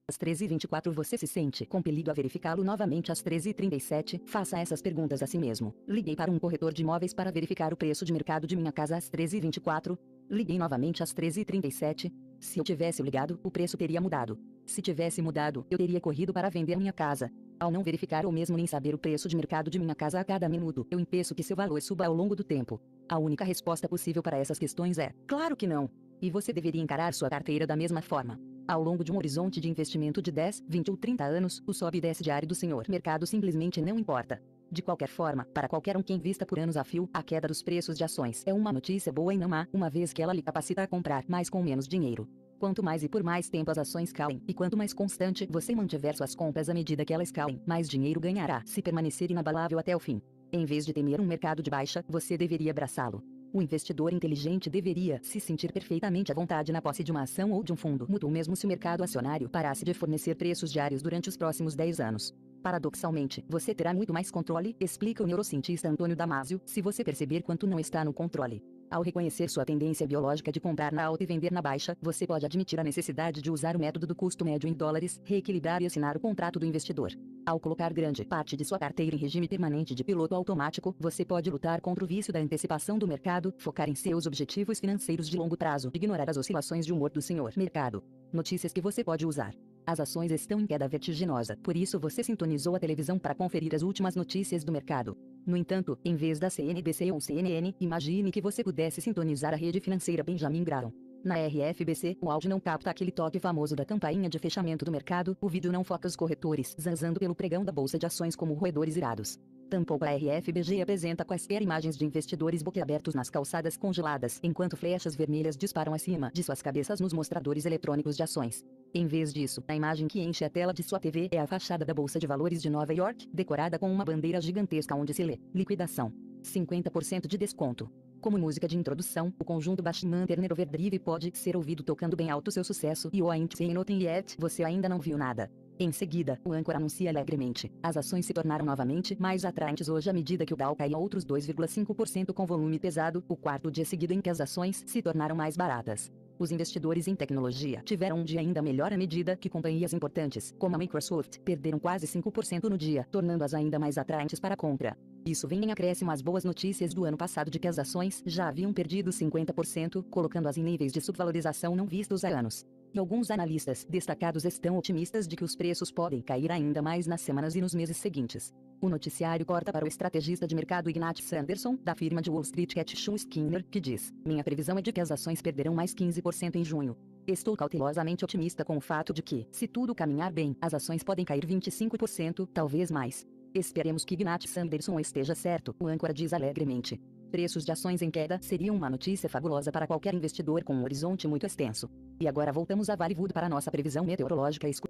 às 13h24 você se sente compelido a verificá-lo novamente às 13h37, faça essas perguntas a si mesmo. Liguei para um corretor de imóveis para verificar o preço de mercado de minha casa às 13h24. Liguei novamente às 13h37. Se eu tivesse ligado, o preço teria mudado. Se tivesse mudado, eu teria corrido para vender minha casa. Ao não verificar ou mesmo nem saber o preço de mercado de minha casa a cada minuto, eu impeço que seu valor suba ao longo do tempo. A única resposta possível para essas questões é: claro que não. E você deveria encarar sua carteira da mesma forma. Ao longo de um horizonte de investimento de 10, 20 ou 30 anos, o sobe e desce diário do senhor mercado simplesmente não importa. De qualquer forma, para qualquer um que invista por anos a fio, a queda dos preços de ações é uma notícia boa e não má, uma vez que ela lhe capacita a comprar mais com menos dinheiro. Quanto mais e por mais tempo as ações caem, e quanto mais constante você mantiver suas compras à medida que elas caem, mais dinheiro ganhará se permanecer inabalável até o fim. Em vez de temer um mercado de baixa, você deveria abraçá-lo. O investidor inteligente deveria se sentir perfeitamente à vontade na posse de uma ação ou de um fundo mútuo mesmo se o mercado acionário parasse de fornecer preços diários durante os próximos 10 anos. Paradoxalmente, você terá muito mais controle, explica o neurocientista Antônio Damasio, se você perceber quanto não está no controle. Ao reconhecer sua tendência biológica de comprar na alta e vender na baixa, você pode admitir a necessidade de usar o método do custo médio em dólares, reequilibrar e assinar o contrato do investidor. Ao colocar grande parte de sua carteira em regime permanente de piloto automático, você pode lutar contra o vício da antecipação do mercado, focar em seus objetivos financeiros de longo prazo, ignorar as oscilações de humor do senhor mercado. Notícias que você pode usar. As ações estão em queda vertiginosa, por isso você sintonizou a televisão para conferir as últimas notícias do mercado. No entanto, em vez da CNBC ou CNN, imagine que você pudesse sintonizar a rede financeira Benjamin Graham. Na RFBC, o áudio não capta aquele toque famoso da campainha de fechamento do mercado, o vídeo não foca os corretores zanzando pelo pregão da bolsa de ações como roedores irados. Tampouco a RFBG apresenta quaisquer imagens de investidores boquiabertos nas calçadas congeladas, enquanto flechas vermelhas disparam acima de suas cabeças nos mostradores eletrônicos de ações. Em vez disso, a imagem que enche a tela de sua TV é a fachada da Bolsa de Valores de Nova York, decorada com uma bandeira gigantesca onde se lê: liquidação. 50% de desconto. Como música de introdução, o conjunto Bachman Turner Overdrive pode ser ouvido tocando bem alto seu sucesso e o Ain't Seen Nothing Yet, você ainda não viu nada. Em seguida, o âncora anuncia alegremente: as ações se tornaram novamente mais atraentes hoje à medida que o Dow caía outros 2,5% com volume pesado, o quarto dia seguido em que as ações se tornaram mais baratas. Os investidores em tecnologia tiveram um dia ainda melhor à medida que companhias importantes, como a Microsoft, perderam quase 5% no dia, tornando-as ainda mais atraentes para a compra. Isso vem em acréscimo às boas notícias do ano passado de que as ações já haviam perdido 50%, colocando-as em níveis de subvalorização não vistos há anos. E alguns analistas destacados estão otimistas de que os preços podem cair ainda mais nas semanas e nos meses seguintes. O noticiário corta para o estrategista de mercado Ignat Sanderson, da firma de Wall Street Ketchum Skinner, que diz: minha previsão é de que as ações perderão mais 15% em junho. Estou cautelosamente otimista com o fato de que, se tudo caminhar bem, as ações podem cair 25%, talvez mais. Esperemos que Ignat Sanderson esteja certo, o âncora diz alegremente. Preços de ações em queda seriam uma notícia fabulosa para qualquer investidor com um horizonte muito extenso. E agora voltamos a Vale Wood para nossa previsão meteorológica. Isso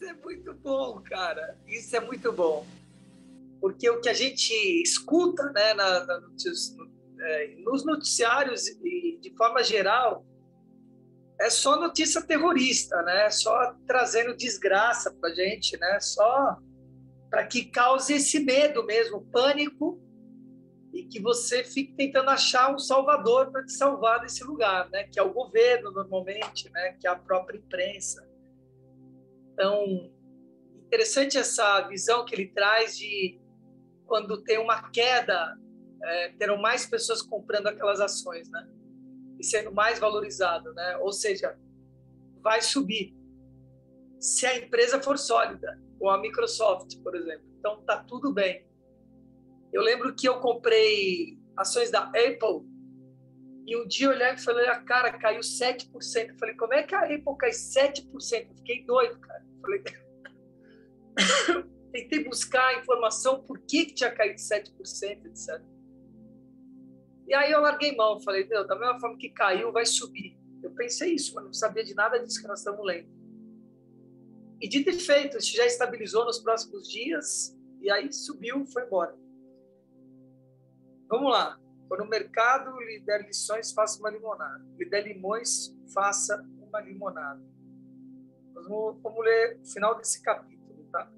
é muito bom, cara. Isso é muito bom. Porque o que a gente escuta, né, nos noticiários e de forma geral é só notícia terrorista, né? Só trazendo desgraça para a gente, né? Só para que cause esse medo mesmo, pânico, e que você fique tentando achar um salvador para te salvar desse lugar, né? Que é o governo, normalmente, né? Que é a própria imprensa. Então, interessante essa visão que ele traz de quando tem uma queda, terão mais pessoas comprando aquelas ações, né? E sendo mais valorizado, né? Ou seja, vai subir. Se a empresa for sólida, ou a Microsoft, por exemplo. Então, tá tudo bem. Eu lembro que eu comprei ações da Apple e um dia eu olhei e falei, cara, caiu 7%. Eu falei, como é que a Apple cai 7%? Eu fiquei doido, cara. Eu falei... Tentei buscar informação por que tinha caído 7%, etc. E aí eu larguei mão. Falei, meu, da mesma forma que caiu, vai subir. Eu pensei isso, mas não sabia de nada disso que nós estamos lendo. E dito e feito, isso já estabilizou nos próximos dias, e aí subiu, foi embora. Vamos lá. Quando o mercado lhe der lições, faça uma limonada. Lhe der limões, faça uma limonada. Vamos ler o final desse capítulo, tá?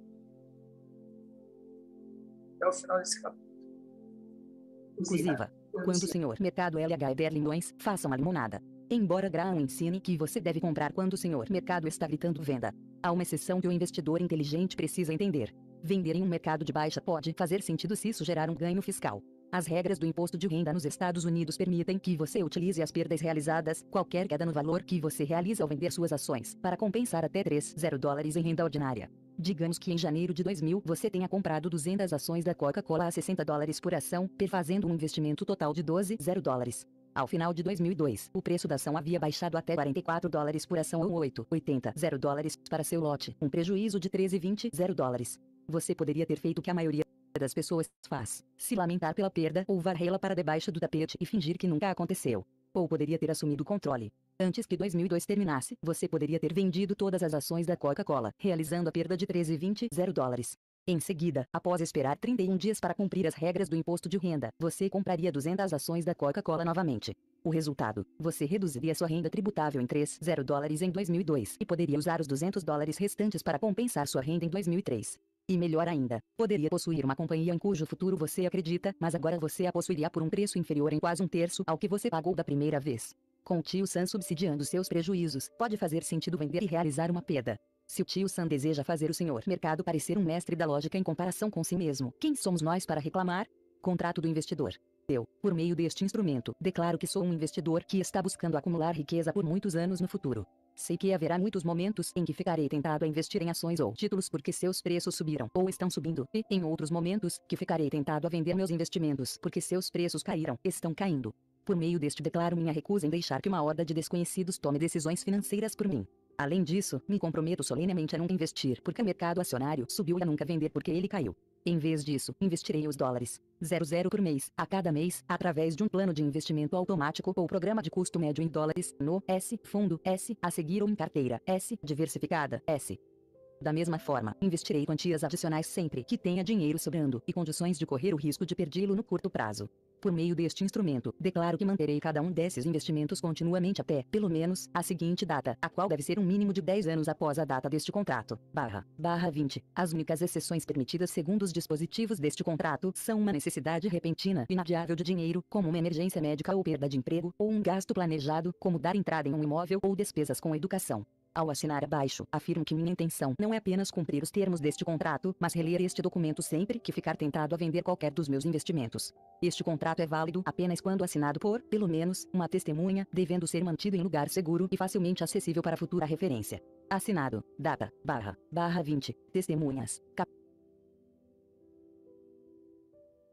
É o final desse capítulo. Inclusiva. Quando o senhor mercado LH der limões, faça uma limonada. Embora Graham ensine que você deve comprar quando o senhor mercado está gritando venda, há uma exceção que o investidor inteligente precisa entender. Vender em um mercado de baixa pode fazer sentido se isso gerar um ganho fiscal. As regras do imposto de renda nos Estados Unidos permitem que você utilize as perdas realizadas, qualquer queda no valor que você realiza ao vender suas ações, para compensar até $30 em renda ordinária. Digamos que em janeiro de 2000 você tenha comprado 200 ações da Coca-Cola a $60 por ação, fazendo um investimento total de $12,00. Ao final de 2002, o preço da ação havia baixado até $44 por ação ou $8,80 para seu lote, um prejuízo de $13,20. Você poderia ter feito o que a maioria das pessoas faz: se lamentar pela perda ou varrê-la para debaixo do tapete e fingir que nunca aconteceu. Ou poderia ter assumido o controle. Antes que 2002 terminasse, você poderia ter vendido todas as ações da Coca-Cola, realizando a perda de $13,20. Em seguida, após esperar 31 dias para cumprir as regras do imposto de renda, você compraria 200 ações da Coca-Cola novamente. O resultado: você reduziria sua renda tributável em $30 em 2002 e poderia usar os $200 restantes para compensar sua renda em 2003. E melhor ainda, poderia possuir uma companhia em cujo futuro você acredita, mas agora você a possuiria por um preço inferior em quase um terço ao que você pagou da primeira vez. Com o tio Sam subsidiando seus prejuízos, pode fazer sentido vender e realizar uma perda. Se o tio Sam deseja fazer o senhor mercado parecer um mestre da lógica em comparação com si mesmo, quem somos nós para reclamar? Contrato do investidor. Eu, por meio deste instrumento, declaro que sou um investidor que está buscando acumular riqueza por muitos anos no futuro. Sei que haverá muitos momentos em que ficarei tentado a investir em ações ou títulos porque seus preços subiram ou estão subindo, e, em outros momentos, que ficarei tentado a vender meus investimentos porque seus preços caíram, estão caindo. Por meio deste declaro minha recusa em deixar que uma horda de desconhecidos tome decisões financeiras por mim. Além disso, me comprometo solenemente a nunca investir porque o mercado acionário subiu e a nunca vender porque ele caiu. Em vez disso, investirei os $00 por mês, a cada mês, através de um plano de investimento automático ou programa de custo médio em dólares, no S, fundo S, a seguir ou em carteira S, diversificada S. Da mesma forma, investirei quantias adicionais sempre que tenha dinheiro sobrando e condições de correr o risco de perdê-lo no curto prazo. Por meio deste instrumento, declaro que manterei cada um desses investimentos continuamente até, pelo menos, a seguinte data, a qual deve ser um mínimo de 10 anos após a data deste contrato, /barra 20. As únicas exceções permitidas segundo os dispositivos deste contrato são uma necessidade repentina e inadiável de dinheiro, como uma emergência médica ou perda de emprego, ou um gasto planejado, como dar entrada em um imóvel ou despesas com educação. Ao assinar abaixo, afirmo que minha intenção não é apenas cumprir os termos deste contrato, mas reler este documento sempre que ficar tentado a vender qualquer dos meus investimentos. Este contrato é válido apenas quando assinado por, pelo menos, uma testemunha, devendo ser mantido em lugar seguro e facilmente acessível para futura referência. Assinado. Data. /barra 20. Testemunhas.